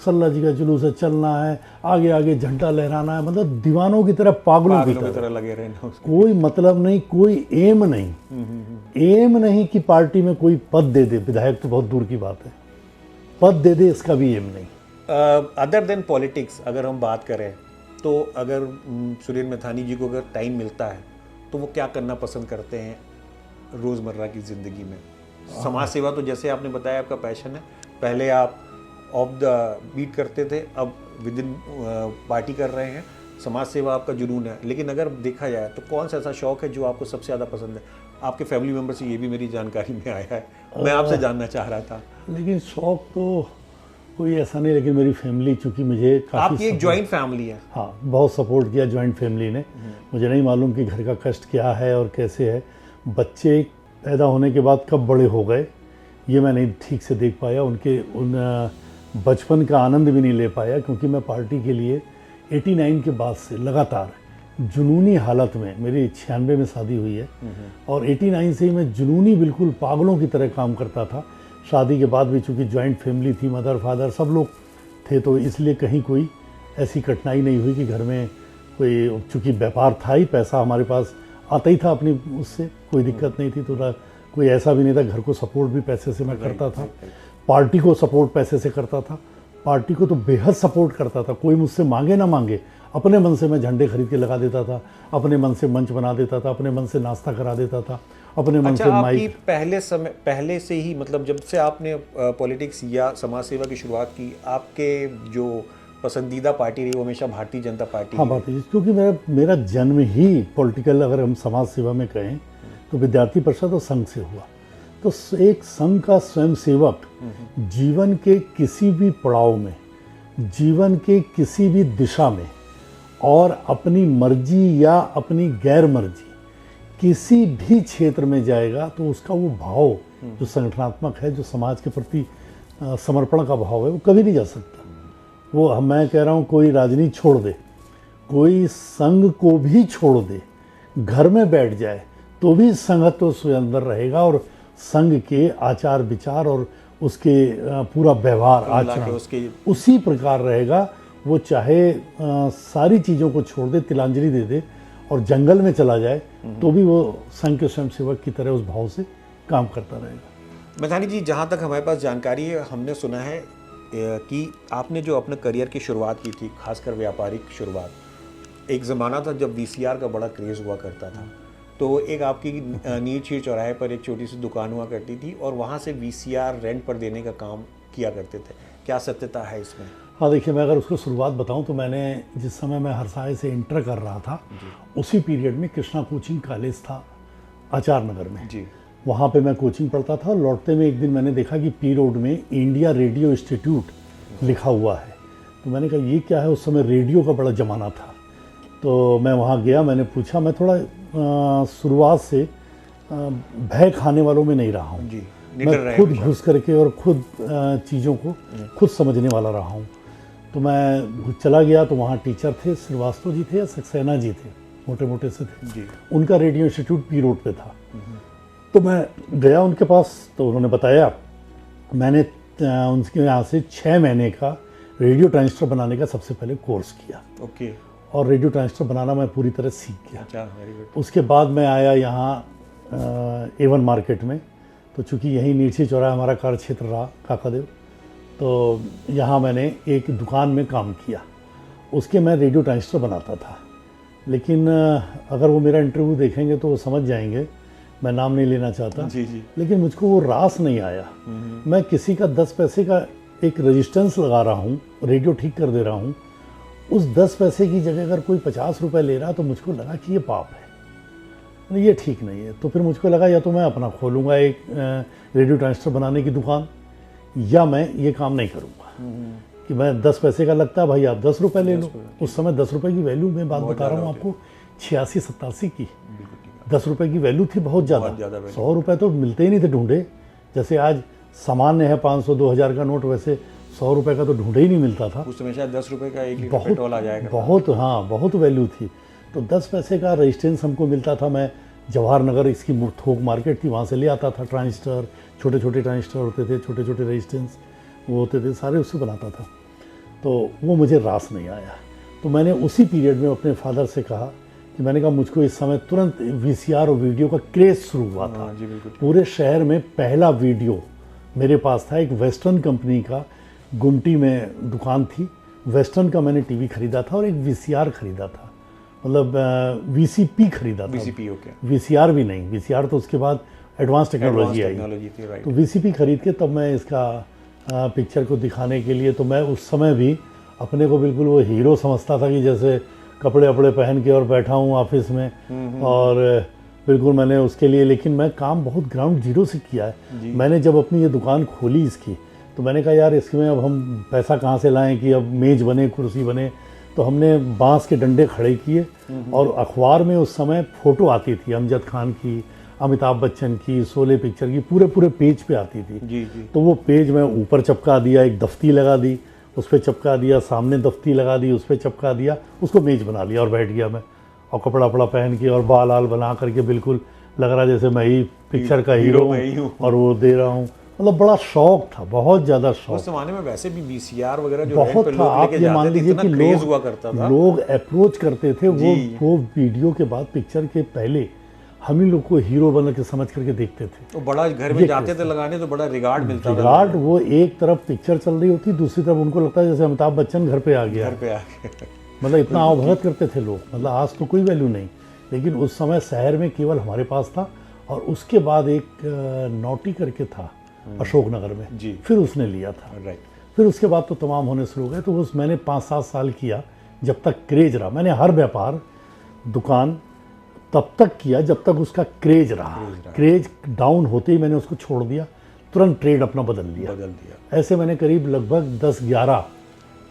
सरला जी का जुलूस है चलना है, आगे आगे झंडा लहराना है। मतलब दीवानों की तरह, पागलों की तरह लगे रहना। कोई मतलब नहीं, कोई एम नहीं। एम नहीं कि पार्टी में कोई पद दे दे, विधायक तो बहुत दूर की बात है, पद दे दे इसका भी एम नहीं। अदर देन पॉलिटिक्स अगर हम बात करें तो अगर सुरेंद्र मैथानी जी को अगर टाइम मिलता है तो वो क्या करना पसंद करते हैं रोज़मर्रा की ज़िंदगी में? समाज सेवा तो जैसे आपने बताया आपका पैशन है, पहले आप ऑफ द बीट करते थे, अब विद इन पार्टी कर रहे हैं, समाज सेवा आपका जुनून है। लेकिन अगर देखा जाए तो कौन सा ऐसा शौक है जो आपको सबसे ज़्यादा पसंद है? आपके फैमिली मेम्बर से ये भी मेरी जानकारी में आया है, मैं आपसे जानना चाह रहा था। लेकिन शौक तो कोई ऐसा नहीं, लेकिन मेरी फैमिली चूंकि मुझे काफ़ी, आपकी एक ज्वाइंट फैमिली है। हाँ, बहुत सपोर्ट किया ज्वाइंट फैमिली ने। मुझे नहीं मालूम कि घर का कष्ट क्या है और कैसे है। बच्चे पैदा होने के बाद कब बड़े हो गए ये मैं नहीं ठीक से देख पाया, उनके उन बचपन का आनंद भी नहीं ले पाया, क्योंकि मैं पार्टी के लिए 89 के बाद से लगातार जुनूनी हालत में, मेरी 96 में शादी हुई है, और 89 से ही मैं जुनूनी बिल्कुल पागलों की तरह काम करता था। शादी के बाद भी चूँकि जॉइंट फैमिली थी, मदर फादर सब लोग थे, तो इसलिए कहीं कोई ऐसी कठिनाई नहीं हुई कि घर में कोई, चूँकि व्यापार था ही, पैसा हमारे पास आता ही था अपनी, उससे कोई दिक्कत नहीं थी। तो कोई ऐसा भी नहीं था, घर को सपोर्ट भी पैसे से मैं करता था, पार्टी को सपोर्ट पैसे से करता था, पार्टी को तो बेहद सपोर्ट करता था। कोई मुझसे मांगे ना मांगे, अपने मन से मैं झंडे खरीद के लगा देता था, अपने मन से मंच बना देता था, अपने मन से नाश्ता करा देता था, अपने मन से माइक। पहले से ही, मतलब जब से आपने पॉलिटिक्स या समाज सेवा की शुरुआत की, आपके जो पसंदीदा पार्टी रही वो हमेशा भारतीय जनता पार्टी? हाँ, भारतीय, क्योंकि मेरा जन्म ही पॉलिटिकल, अगर हम समाज सेवा में कहें तो विद्यार्थी परिषद और संघ से हुआ। तो एक संघ का स्वयंसेवक जीवन के किसी भी पड़ाव में, जीवन के किसी भी दिशा में, और अपनी मर्जी या अपनी गैर मर्जी किसी भी क्षेत्र में जाएगा, तो उसका वो भाव जो संगठनात्मक है, जो समाज के प्रति समर्पण का भाव है, वो कभी नहीं जा सकता। वो मैं कह रहा हूँ, कोई राजनीति छोड़ दे, कोई संघ को भी छोड़ दे, घर में बैठ जाए तो भी संघत्व उसके अंदर रहेगा, और संघ के आचार विचार और उसके पूरा व्यवहार आचरण उसी प्रकार रहेगा। वो चाहे सारी चीज़ों को छोड़ दे, तिलांजलि दे दे और जंगल में चला जाए, तो भी वो संघ के स्वयंसेवक की तरह उस भाव से काम करता रहेगा। मैथानी जी, जहाँ तक हमारे पास जानकारी है, हमने सुना है कि आपने जो अपने करियर की शुरुआत की थी, खासकर व्यापारिक शुरुआत, एक ज़माना था जब वीसीआर का बड़ा क्रेज़ हुआ करता था। तो एक आपकी नीलछीर चौराहे पर एक छोटी सी दुकान हुआ करती थी और वहाँ से वीसीआर रेंट पर देने का काम किया करते थे। क्या सत्यता है इसमें? हाँ देखिए, मैं अगर उसको शुरुआत बताऊं तो मैंने जिस समय मैं हरसाए से इंटर कर रहा था उसी पीरियड में कृष्णा कोचिंग कॉलेज था आचार नगर में जी। वहाँ पे मैं कोचिंग पढ़ता था। लौटते में एक दिन मैंने देखा कि पी रोड में इंडिया रेडियो इंस्टीट्यूट लिखा हुआ है। तो मैंने कहा ये क्या है, उस समय रेडियो का बड़ा ज़माना था। तो मैं वहाँ गया, मैंने पूछा। मैं थोड़ा शुरुआत से भय खाने वालों में नहीं रहा हूँ। मैं खुद घुस करके और खुद चीज़ों को खुद समझने वाला रहा हूँ। तो मैं चला गया तो वहाँ टीचर थे, श्रीवास्तव जी थे या सक्सेना जी थे, मोटे मोटे से थे जी। उनका रेडियो इंस्टीट्यूट पी रोड पे था। तो मैं गया उनके पास, तो उन्होंने बताया। मैंने उनके यहाँ से 6 महीने का रेडियो ट्रांजिस्टर बनाने का सबसे पहले कोर्स किया। ओके। और रेडियो ट्रांजिस्टर बनाना मैं पूरी तरह सीख गया। अच्छा, वेरी गुड। उसके बाद मैं आया यहाँ एवन मार्केट में। तो चूँकि यहीं नीलछीर चौराहा हमारा कार्य क्षेत्र रहा, काकादेव, तो यहाँ मैंने एक दुकान में काम किया। उसके मैं रेडियो ट्रांजिस्टर बनाता था। लेकिन अगर वो मेरा इंटरव्यू देखेंगे तो वो समझ जाएंगे, मैं नाम नहीं लेना चाहता जी जी। लेकिन मुझको वो रास नहीं आया। मैं किसी का 10 पैसे का एक रेजिस्टेंस लगा रहा हूँ, रेडियो ठीक कर दे रहा हूँ, उस 10 पैसे की जगह अगर कोई 50 रुपये ले रहा तो मुझको लगा कि ये पाप है, ये ठीक नहीं है। तो फिर मुझको लगा या तो मैं अपना खोलूँगा एक रेडियो ट्रांजिस्टर बनाने की दुकान, या मैं ये काम नहीं करूँगा कि मैं 10 पैसे का लगता है भाई आप 10 रुपये ले लो। उस समय 10 रुपये की वैल्यू, मैं बात बता रहा हूँ आपको 86-87 की, 10 रुपये की वैल्यू थी बहुत ज़्यादा। 100 रुपये तो मिलते ही नहीं थे ढूंढे। जैसे आज सामान्य है 500-2000 का नोट, वैसे 100 रुपये का तो ढूंढे ही नहीं मिलता था। उस समय शायद 10 रुपये का 1 लीटर पेट्रोल आ जाएगा। बहुत, हाँ, बहुत वैल्यू थी। तो 10 पैसे का रजिस्टेंस हमको मिलता था। मैं जवाहर नगर, इसकी थोक मार्केट थी, वहाँ से ले आता था ट्रांजिस्टर। छोटे छोटे ट्रांजिस्टर होते थे, छोटे छोटे रजिस्टेंस वो होते थे, सारे उससे बनाता था। तो वो मुझे रास नहीं आया। तो मैंने उसी पीरियड में अपने फादर से कहा कि मैंने कहा मुझको इस समय तुरंत वीसीआर और वीडियो का क्रेज शुरू हुआ था। पूरे शहर में पहला वीडियो मेरे पास था। एक वेस्टर्न कंपनी का गुमटी में दुकान थी, वेस्टर्न का मैंने टीवी खरीदा था और एक वीसीआर खरीदा था, मतलब वीसीपी खरीदा था। VCP, okay. वीसीआर भी नहीं, वीसीआर तो उसके बाद एडवांस टेक्नोलॉजी आई। तो वीसीपी खरीद के तब मैं इसका पिक्चर को दिखाने के लिए, तो मैं उस समय भी अपने को बिल्कुल वो हीरो समझता था कि जैसे कपड़े वपड़े पहन के और बैठा हूँ ऑफिस में, और बिल्कुल मैंने उसके लिए, लेकिन मैं काम बहुत ग्राउंड जीरो से किया है। मैंने जब अपनी ये दुकान खोली इसकी, तो मैंने कहा यार इसमें अब हम पैसा कहाँ से लाएं कि अब मेज़ बने, कुर्सी बने। तो हमने बांस के डंडे खड़े किए और अखबार में उस समय फ़ोटो आती थी अमजद खान की, अमिताभ बच्चन की, शोले पिक्चर की, पूरे पूरे पेज पे आती थी। जी जी। तो वो पेज मैं ऊपर चिपका दिया, एक दफ्ती लगा दी, उस पर चिपका दिया, सामने दफ्ती लगा दी, उस पर चिपका दिया, उसको मेज बना लिया और बैठ गया मैं, और कपड़ा वपड़ा पहन के और बाल आल बना करके बिल्कुल लग रहा जैसे मैं ही पिक्चर का हीरो हूँ और वो दे रहा हूँ। मतलब बड़ा शौक था, बहुत ज़्यादा शौक। उस ज़माने में वैसे भी वीसीआर वगैरह जो बहुत था। आप ये मान लीजिए कि लोग अप्रोच करते थे, वो वीडियो के बाद, पिक्चर के पहले हम ही लोग को हीरो बन के समझ करके देखते थे। तो बड़ा घर में जाते थे लगाने तो बड़ा रिगार्ड मिलता था। रिगार्ड, वो एक तरफ पिक्चर चल रही होती, दूसरी तरफ उनको लगता है जैसे अमिताभ बच्चन घर पे आ गया। मतलब इतना आवभगत करते थे लोग। मतलब आज तो कोई वैल्यू नहीं, लेकिन उस समय शहर में केवल हमारे पास था। और उसके बाद एक नौटी करके था अशोकनगर में, फिर उसने लिया था। फिर उसके बाद तो तमाम होने शुरू हो गए। तो उस मैंने 5-7 साल किया, जब तक क्रेज रहा। मैंने हर व्यापार, दुकान तब तक किया जब तक उसका क्रेज रहा। क्रेज डाउन होते ही मैंने उसको छोड़ दिया, तुरंत ट्रेड अपना बदल दिया। ऐसे मैंने करीब लगभग 10-11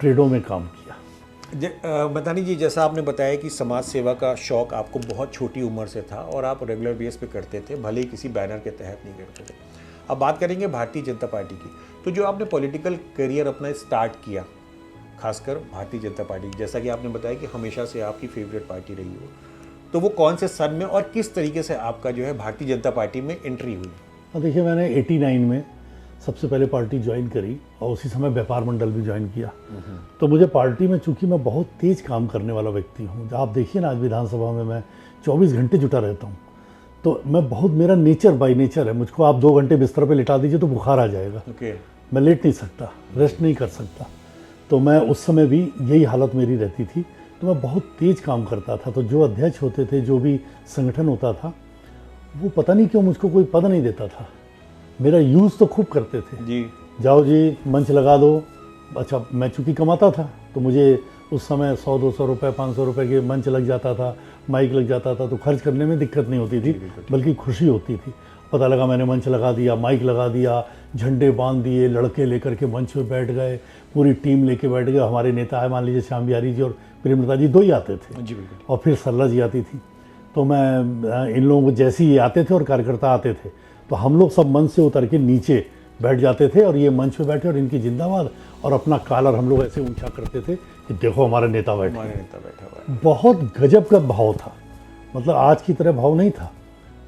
ट्रेडों में काम किया। बतानी जी, जैसा आपने बताया कि समाज सेवा का शौक़ आपको बहुत छोटी उम्र से था और आप रेगुलर बेस पे करते थे, भले ही किसी बैनर के तहत नहीं करते थे। अब बात करेंगे भारतीय जनता पार्टी की। तो जो आपने पॉलिटिकल करियर अपना स्टार्ट किया, खासकर भारतीय जनता पार्टी, जैसा कि आपने बताया कि हमेशा से आपकी फेवरेट पार्टी रही हो, तो वो कौन से सन में और किस तरीके से आपका जो है भारतीय जनता पार्टी में एंट्री हुई? देखिए, मैंने 89 में सबसे पहले पार्टी ज्वाइन करी और उसी समय व्यापार मंडल भी ज्वाइन किया। तो मुझे पार्टी में, चूंकि मैं बहुत तेज काम करने वाला व्यक्ति हूँ, आप देखिए ना आज विधानसभा में मैं 24 घंटे जुटा रहता हूँ। तो मैं बहुत, मेरा नेचर बाय नेचर है, मुझको आप 2 घंटे बिस्तर पे लिटा दीजिए तो बुखार आ जाएगा। मैं लेट नहीं सकता, रेस्ट नहीं कर सकता। तो मैं उस समय भी यही हालत मेरी रहती थी। तो मैं बहुत तेज़ काम करता था। तो जो अध्यक्ष होते थे, जो भी संगठन होता था, वो पता नहीं क्यों मुझको कोई पद नहीं देता था। मेरा यूज़ तो खूब करते थे जी। जाओ जी मंच लगा दो। अच्छा, मैं चूँकि कमाता था तो मुझे उस समय 100-200 रुपये 500 रुपये के मंच लग जाता था, माइक लग जाता था, तो खर्च करने में दिक्कत नहीं होती थी, बल्कि खुशी होती थी। पता लगा मैंने मंच लगा दिया, माइक लगा दिया, झंडे बांध दिए, लड़के लेकर के मंच पे बैठ गए, पूरी टीम लेके बैठ गए। हमारे नेता है, मान लीजिए श्याम बिहारी जी और प्रेमलता जी, दो ही आते थे जी बिल्कुल। और फिर सरला जी आती थी। तो मैं इन लोगों को जैसे ही आते थे और कार्यकर्ता आते थे तो हम लोग सब मंच से उतर के नीचे बैठ जाते थे और ये मंच पे बैठे और इनकी जिंदाबाद, और अपना कॉलर हम लोग ऐसे ऊंचा करते थे कि देखो हमारा नेता बैठा हुआ है। बहुत गजब का भाव था। मतलब आज की तरह भाव नहीं था।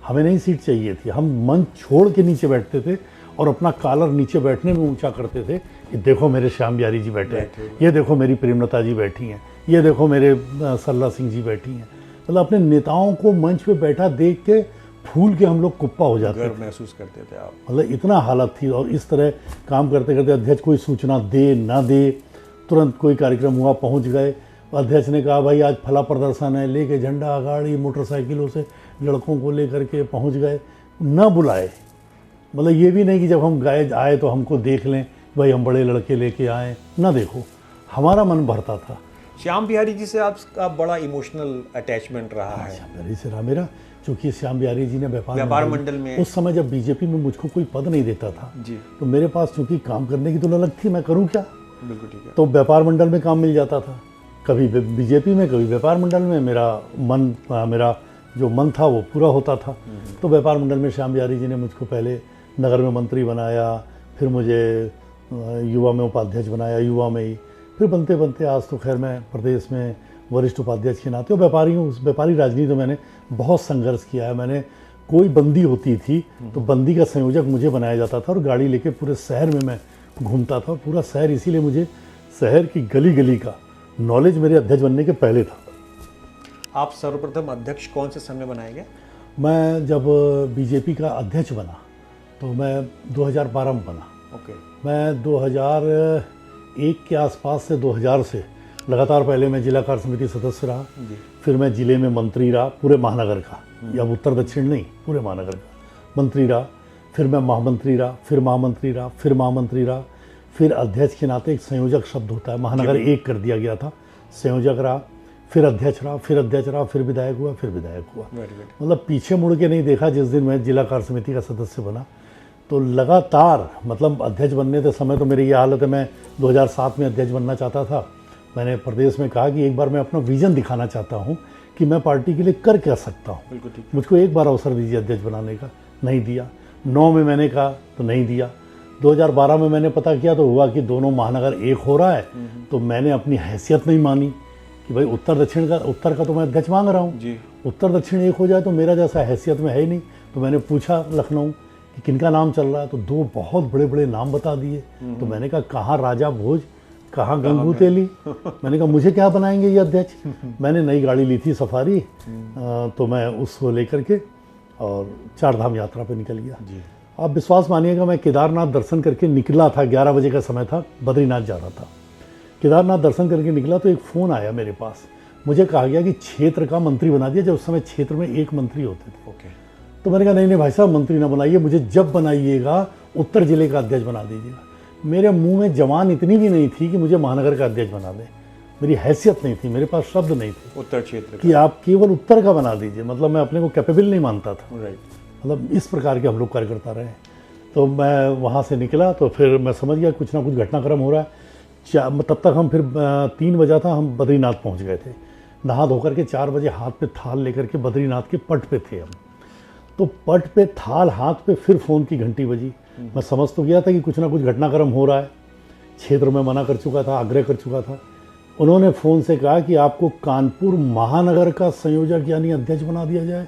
हमें नहीं सीट चाहिए थी, हम मंच छोड़ के नीचे बैठते थे और अपना कॉलर नीचे बैठने में ऊंचा करते थे कि देखो मेरे श्याम बिहारी जी बैठे हैं, ये देखो मेरी प्रेमलता जी बैठी हैं, ये देखो मेरे सरला सिंह जी बैठी हैं। मतलब अपने नेताओं को मंच पे बैठा देख के फूल के हम लोग कुप्पा हो जाते थे, गर्व महसूस करते थे आप। मतलब इतना हालत थी। और इस तरह काम करते करते अध्यक्ष कोई सूचना दे ना दे, तुरंत कोई कार्यक्रम हुआ पहुंच गए। अध्यक्ष ने कहा भाई आज फला प्रदर्शन है, लेके झंडा गाड़ी मोटरसाइकिलों से लड़कों को लेकर के पहुंच गए, ना बुलाए। मतलब ये भी नहीं कि जब हम गए आए तो हमको देख लें, भाई हम बड़े लड़के लेके आए, ना देखो। हमारा मन भरता था। श्याम बिहारी जी से आपका बड़ा इमोशनल अटैचमेंट रहा है। श्याम बिहारी से रहा मेरा, क्योंकि श्याम बिहारी जी ने व्यापार मंडल में उस समय जब बीजेपी में मुझको कोई पद नहीं देता था जी, तो मेरे पास चूंकि काम करने की तो ललक थी, मैं करूं क्या। बिल्कुल ठीक है। तो व्यापार मंडल में काम मिल जाता था, कभी बीजेपी में कभी व्यापार मंडल में। मेरा जो मन था वो पूरा होता था। तो व्यापार मंडल में श्याम बिहारी जी ने मुझको पहले नगर में मंत्री बनाया, फिर मुझे युवा में उपाध्यक्ष बनाया, युवा में ही। फिर बनते बनते आज तो खैर मैं प्रदेश में वरिष्ठ उपाध्यक्ष के नाते और व्यापारी राजनीति तो मैंने बहुत संघर्ष किया है। मैंने कोई बंदी होती थी तो बंदी का संयोजक मुझे बनाया जाता था और गाड़ी लेके पूरे शहर में मैं घूमता था। और पूरा शहर, इसीलिए मुझे शहर की गली गली का नॉलेज मेरे अध्यक्ष बनने के पहले था। आप सर्वप्रथम अध्यक्ष कौन से समय बनाए गए? मैं जब बीजेपी का अध्यक्ष बना तो मैं 2012 में बना। ओके। मैं 2001 के आसपास से 2000 से लगातार, पहले मैं जिला कार्य समिति सदस्य रहा, फिर मैं जिले में मंत्री रहा, पूरे महानगर का, या उत्तर दक्षिण नहीं, पूरे महानगर का मंत्री रहा। फिर मैं महामंत्री रहा, फिर महामंत्री रहा, फिर महामंत्री रहा। फिर अध्यक्ष के नाते एक संयोजक शब्द होता है, महानगर एक कर दिया गया था, संयोजक रहा, फिर अध्यक्ष रहा, फिर अध्यक्ष रहा, फिर विधायक हुआ, फिर विधायक हुआ। मतलब पीछे मुड़ के नहीं देखा। जिस दिन मैं जिला कार्य समिति का सदस्य बना तो लगातार, मतलब अध्यक्ष बनने के समय तो मेरी ये हालत है, मैं 2007 में अध्यक्ष बनना चाहता था। मैंने प्रदेश में कहा कि एक बार मैं अपना विजन दिखाना चाहता हूँ कि मैं पार्टी के लिए कर क्या सकता हूँ। बिल्कुल ठीक। मुझको एक बार अवसर दीजिए अध्यक्ष बनाने का, नहीं दिया। 9 में मैंने कहा तो नहीं दिया। 2012 में मैंने पता किया तो हुआ कि दोनों महानगर एक हो रहा है। तो मैंने अपनी हैसियत नहीं मानी कि भाई उत्तर का तो मैं अध्यक्ष मांग रहा हूँ, उत्तर दक्षिण एक हो जाए तो मेरा जैसा हैसियत में है ही नहीं। तो मैंने पूछा लखनऊ कि किनका नाम चल रहा है, तो 2 बहुत बड़े बड़े नाम बता दिए। तो मैंने कहा कहाँ राजा भोज, कहाँ गंगू तेली। मैंने कहा मुझे क्या बनाएंगे ये अध्यक्ष। मैंने नई गाड़ी ली थी सफारी, तो मैं उसको लेकर के और 4 धाम यात्रा पे निकल गया। आप विश्वास मानिएगा, मैं केदारनाथ दर्शन करके निकला था, 11 बजे का समय था, बद्रीनाथ जा रहा था। केदारनाथ दर्शन करके निकला तो एक फ़ोन आया मेरे पास, मुझे कहा गया कि क्षेत्र का मंत्री बना दिया। जब उस समय क्षेत्र में 1 मंत्री होते थे। ओके। तो मैंने कहा नहीं भाई साहब, मंत्री ना बनाइए, मुझे जब बनाइएगा उत्तर जिले का अध्यक्ष बना दीजिएगा। मेरे मुंह में जवान इतनी भी नहीं थी कि मुझे महानगर का अध्यक्ष बना दें। मेरी हैसियत नहीं थी, मेरे पास शब्द नहीं थे उत्तर क्षेत्र कि आप केवल उत्तर का बना दीजिए। मतलब मैं अपने को कैपेबल नहीं मानता था। राइट। मतलब इस प्रकार के हम लोग कार्यकर्ता रहे। तो मैं वहाँ से निकला तो फिर मैं समझ गया कुछ ना कुछ घटनाक्रम हो रहा है। तब तक हम फिर 3 बजा था, हम बद्रीनाथ पहुँच गए थे। नहा धोकर के 4 बजे हाथ पे थाल लेकर के बद्रीनाथ के पट पे थे हम। तो पट पे थाल हाथ पे, फिर फ़ोन की घंटी बजी। मैं समझ तो गया था कि कुछ ना कुछ घटनाक्रम हो रहा है। क्षेत्र में मना कर चुका था, आग्रह कर चुका था। उन्होंने फ़ोन से कहा कि आपको कानपुर महानगर का संयोजक यानी अध्यक्ष बना दिया जाए।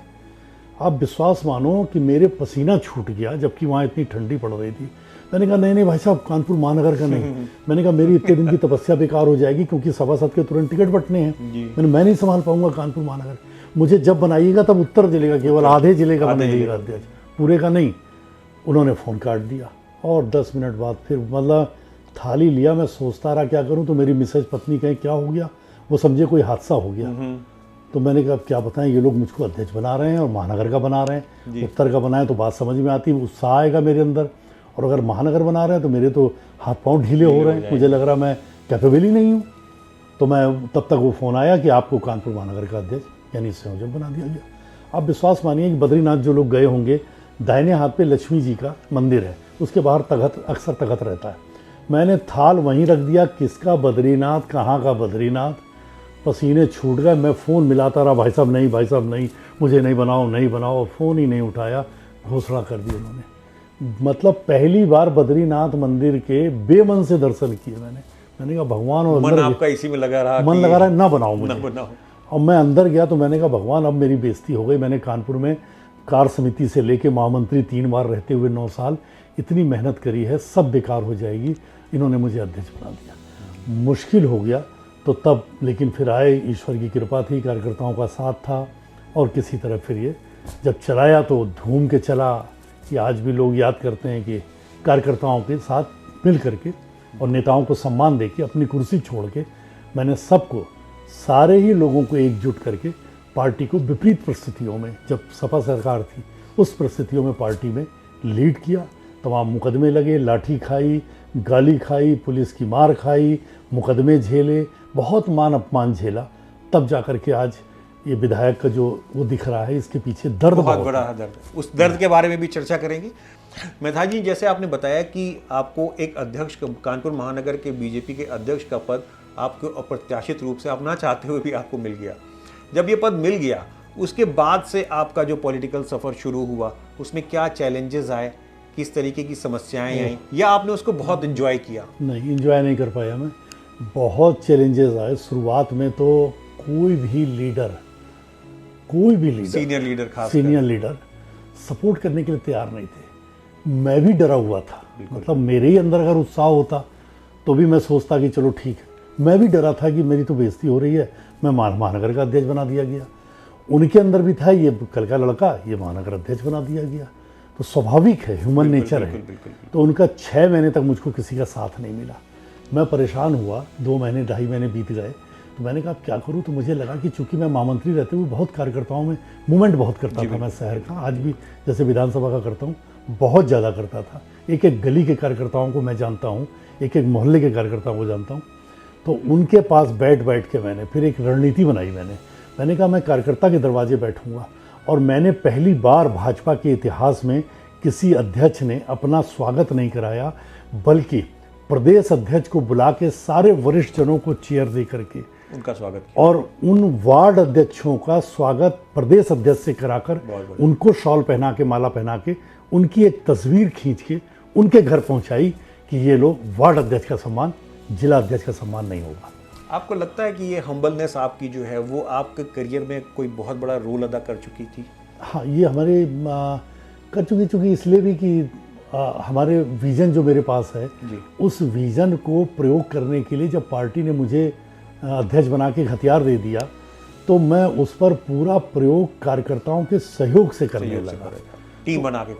आप विश्वास मानो कि मेरे पसीना छूट गया, जबकि वहाँ इतनी ठंडी पड़ रही थी। मैंने कहा नहीं भाई साहब, कानपुर महानगर का नहीं। मैंने कहा मेरी इतने दिन की तपस्या बेकार हो जाएगी, क्योंकि सभासद के तुरंत टिकट बंटने हैं। मैं नहीं संभाल पाऊंगा कानपुर महानगर। मुझे जब बनाइएगा तब उत्तर जिले का, केवल आधे जिले का बनाइएगा अध्यक्ष, पूरे का नहीं। उन्होंने फ़ोन काट दिया और 10 मिनट बाद फिर मतलब थाली लिया, मैं सोचता रहा क्या करूं, तो मेरी मिसेज पत्नी कहे क्या हो गया, वो समझे कोई हादसा हो गया। तो मैंने कहा क्या बताएं, ये लोग मुझको अध्यक्ष बना रहे हैं और महानगर का बना रहे हैं, उत्तर का बनाए तो बात समझ में आती, उत्साह आएगा मेरे अंदर, और अगर महानगर बना रहे हैं तो मेरे तो हाथ पांव ढीले हो रहे हैं, मुझे लग रहा मैं कैपेबल ही नहीं हूँ। तो मैं तब तक वो फ़ोन आया कि आपको कानपुर महानगर का अध्यक्ष यानी संयोजक बना दिया गया। आप विश्वास मानिए कि बद्रीनाथ जो लोग गए होंगे, दाहिने हाथ पे लक्ष्मी जी का मंदिर है, उसके बाहर तख्त, अक्सर तख्त रहता है। मैंने थाल वहीं रख दिया, किसका बद्रीनाथ, कहाँ का बद्रीनाथ, पसीने छूट गए। मैं फ़ोन मिलाता रहा, भाई साहब नहीं, भाई साहब नहीं, मुझे नहीं बनाओ, नहीं बनाओ, फ़ोन ही नहीं उठाया, घोषणा कर दी उन्होंने। मतलब पहली बार बद्रीनाथ मंदिर के बेमन से दर्शन किए मैंने कहा भगवान, और मन आपका इसी में लगा रहा, मन लगा रहा है ना बनाओ मुझे, ना बनाओ। और मैं अंदर गया तो मैंने कहा भगवान अब मेरी बेइज्जती हो गई। मैंने कानपुर में कार्य समिति से लेके महामंत्री 3 बार रहते हुए 9 साल इतनी मेहनत करी है, सब बेकार हो जाएगी, इन्होंने मुझे अध्यक्ष बना दिया। मुश्किल हो गया तो तब, लेकिन फिर आए, ईश्वर की कृपा थी, कार्यकर्ताओं का साथ था, और किसी तरह फिर ये जब चलाया तो धूम के चला कि आज भी लोग याद करते हैं कि कार्यकर्ताओं के साथ मिल करके और नेताओं को सम्मान दे के अपनी कुर्सी छोड़ के मैंने सबको, सारे ही लोगों को एकजुट करके पार्टी को विपरीत परिस्थितियों में, जब सपा सरकार थी उस परिस्थितियों में पार्टी में लीड किया। तमाम मुकदमे लगे, लाठी खाई, गाली खाई, पुलिस की मार खाई, मुकदमे झेले, बहुत मान अपमान झेला, तब जाकर के आज ये विधायक का जो वो दिख रहा है, इसके पीछे दर्द बहुत बड़ा दर्द। उस दर्द के बारे में भी चर्चा करेंगे। मेधा जी, जैसे आपने बताया कि आपको एक अध्यक्ष, कानपुर महानगर के बीजेपी के अध्यक्ष का पद आपको अप्रत्याशित रूप से, आप ना चाहते हुए भी आपको मिल गया। जब ये पद मिल गया, उसके बाद से आपका जो पॉलिटिकल सफ़र शुरू हुआ, उसमें क्या चैलेंजेस आए, किस तरीके की समस्याएं आई, या आपने उसको बहुत एंजॉय किया? नहीं, एंजॉय नहीं कर पाया मैं, बहुत चैलेंजेस आए। शुरुआत में तो कोई भी लीडर, सीनियर लीडर, खास सीनियर लीडर सपोर्ट करने के लिए तैयार नहीं थे। मैं भी डरा हुआ था, मतलब मेरे ही अंदर अगर उत्साह होता तो भी मैं सोचता कि चलो ठीक है। मैं भी डरा था कि मेरी तो बेइज्जती हो रही है, मैं महानगर का अध्यक्ष बना दिया गया। उनके अंदर भी था, ये कल का लड़का, ये महानगर अध्यक्ष बना दिया गया, तो स्वाभाविक है, ह्यूमन नेचर है। तो उनका 6 महीने तक मुझको किसी का साथ नहीं मिला। मैं परेशान हुआ, 2 महीने 2.5 महीने बीत गए, तो मैंने कहा क्या करूं। तो मुझे लगा कि चूंकि मैं महामंत्री रहते हुए बहुत कार्यकर्ताओं में मूवमेंट बहुत करता था, मैं शहर का, आज भी जैसे विधानसभा का करता हूं, बहुत ज़्यादा करता था। एक एक गली के कार्यकर्ताओं को मैं जानता हूं, एक एक मोहल्ले के कार्यकर्ताओं को जानता हूं। तो उनके पास बैठ के मैंने फिर एक रणनीति बनाई। मैंने कहा मैं कार्यकर्ता के दरवाजे बैठूंगा, और मैंने पहली बार भाजपा के इतिहास में किसी अध्यक्ष ने अपना स्वागत नहीं कराया, बल्कि प्रदेश अध्यक्ष को बुला के सारे वरिष्ठ जनों को चेयर दे करके उनका स्वागत किया, और उन वार्ड अध्यक्षों का स्वागत प्रदेश अध्यक्ष से कराकर उनको शॉल पहना के, माला पहना के, उनकी एक तस्वीर खींच के उनके घर पहुंचाई कि ये लोग वार्ड अध्यक्ष का सम्मान, जिला अध्यक्ष का सम्मान नहीं होगा। आपको लगता है कि ये हम्बलनेस आपकी जो है वो आपके करियर में कोई बहुत बड़ा रोल अदा कर चुकी थी? हाँ, ये हमारे कर चुकी इसलिए भी कि हमारे विज़न जो मेरे पास है, उस विज़न को प्रयोग करने के लिए जब पार्टी ने मुझे अध्यक्ष बना के हथियार दे दिया, तो मैं उस पर पूरा प्रयोग कार्यकर्ताओं के सहयोग से करने लगा, टीम बना के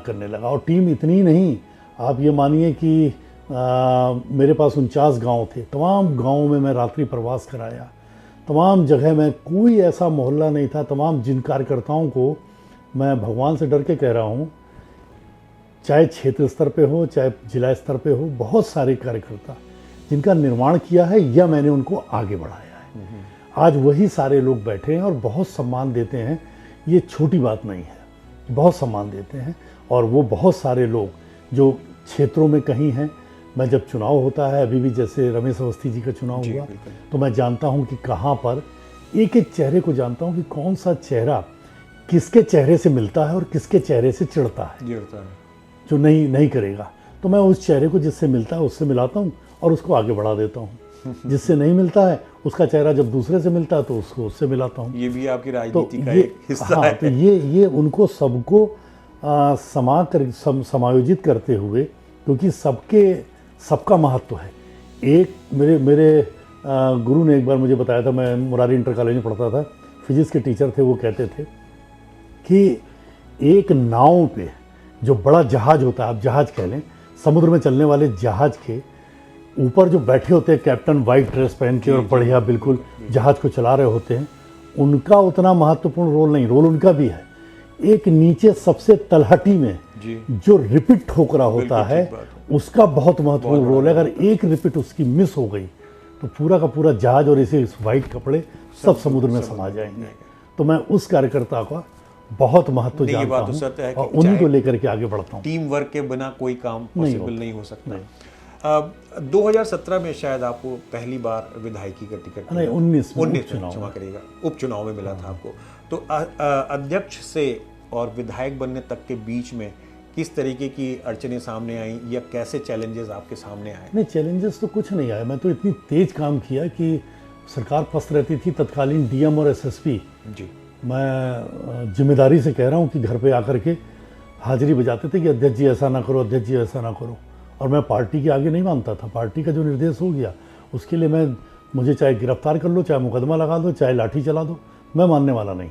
करने लगा। और टीम इतनी नहीं, आप ये मानिए कि मेरे पास 49 गांव थे, तमाम गांवों में मैं रात्रि प्रवास कराया, तमाम जगह में, कोई ऐसा मोहल्ला नहीं था, तमाम जिन कार्यकर्ताओं को मैं भगवान से डर के कह रहा हूँ, चाहे क्षेत्र स्तर पे हो, चाहे जिला स्तर पे हो, बहुत सारे कार्यकर्ता जिनका निर्माण किया है या मैंने उनको आगे बढ़ाया है, आज वही सारे लोग बैठे हैं और बहुत सम्मान देते हैं। ये छोटी बात नहीं है, बहुत सम्मान देते हैं। और वो बहुत सारे लोग जो क्षेत्रों में कहीं हैं, मैं जब चुनाव होता है, अभी भी जैसे रमेश अवस्थी जी का चुनाव हुआ, तो मैं जानता हूं कि कहां पर एक एक चेहरे को जानता हूं कि कौन सा चेहरा किसके चेहरे से मिलता है और किसके चेहरे से चिढ़ता है, जो नहीं करेगा। तो मैं उस चेहरे को जिससे मिलता है उससे मिलाता हूं और उसको आगे बढ़ा देता हूं। जिससे नहीं मिलता है उसका चेहरा जब दूसरे से मिलता है तो उसको उससे मिलाता हूं। ये भी आपकी राजनीति का एक हिस्सा है। तो ये उनको सबको समायोजित करते हुए, क्योंकि सबका महत्व है। एक मेरे गुरु ने एक बार मुझे बताया था, मैं मुरारी इंटर कॉलेज में पढ़ता था, फिजिक्स के टीचर थे, वो कहते थे कि एक नाव पे जो बड़ा जहाज होता है, आप जहाज कह लें, समुद्र में चलने वाले जहाज के ऊपर जो बैठे होते हैं कैप्टन वाइट ड्रेस पहन के और बढ़िया बिल्कुल जहाज को चला रहे होते हैं, उनका उतना महत्वपूर्ण रोल नहीं, रोल उनका भी है। एक नीचे सबसे तलहटी में जो रिपीट ठोकरा होता है उसका बहुत महत्वपूर्ण रोल है। अगर एक रिपीट उसकी मिस हो गई तो पूरा का पूरा जहाज और इसे वाइट कपड़े सब समुद्र में समा जाएंगे। तो मैं उस कार्यकर्ता का बहुत महत्व जानता हूँ और उन्हीं को लेकर के आगे बढ़ता हूँ। टीम वर्क के बिना कोई काम पॉसिबल नहीं हो सकता। 2017 में शायद आपको पहली बार विधायकी का टिकट, नहीं 19 में क्षमा करिएगा, उपचुनाव में मिला था आपको। तो अध्यक्ष से और विधायक बनने तक के बीच में किस तरीके की अड़चनें सामने आई या कैसे चैलेंजेस आपके सामने आए? नहीं, चैलेंजेस तो कुछ नहीं आए। मैं तो इतनी तेज काम किया कि सरकार पस्त रहती थी, तत्कालीन डीएम और एसएसपी जी, मैं जिम्मेदारी से कह रहा हूँ कि घर पे आकर के हाजिरी बजाते थे कि अध्यक्ष जी ऐसा ना करो, अध्यक्ष जी ऐसा ना करो। और मैं पार्टी के आगे नहीं मानता था। पार्टी का जो निर्देश हो गया उसके लिए मुझे चाहे गिरफ्तार कर लो, चाहे मुकदमा लगा दो, चाहे लाठी चला दो, मैं मानने वाला नहीं।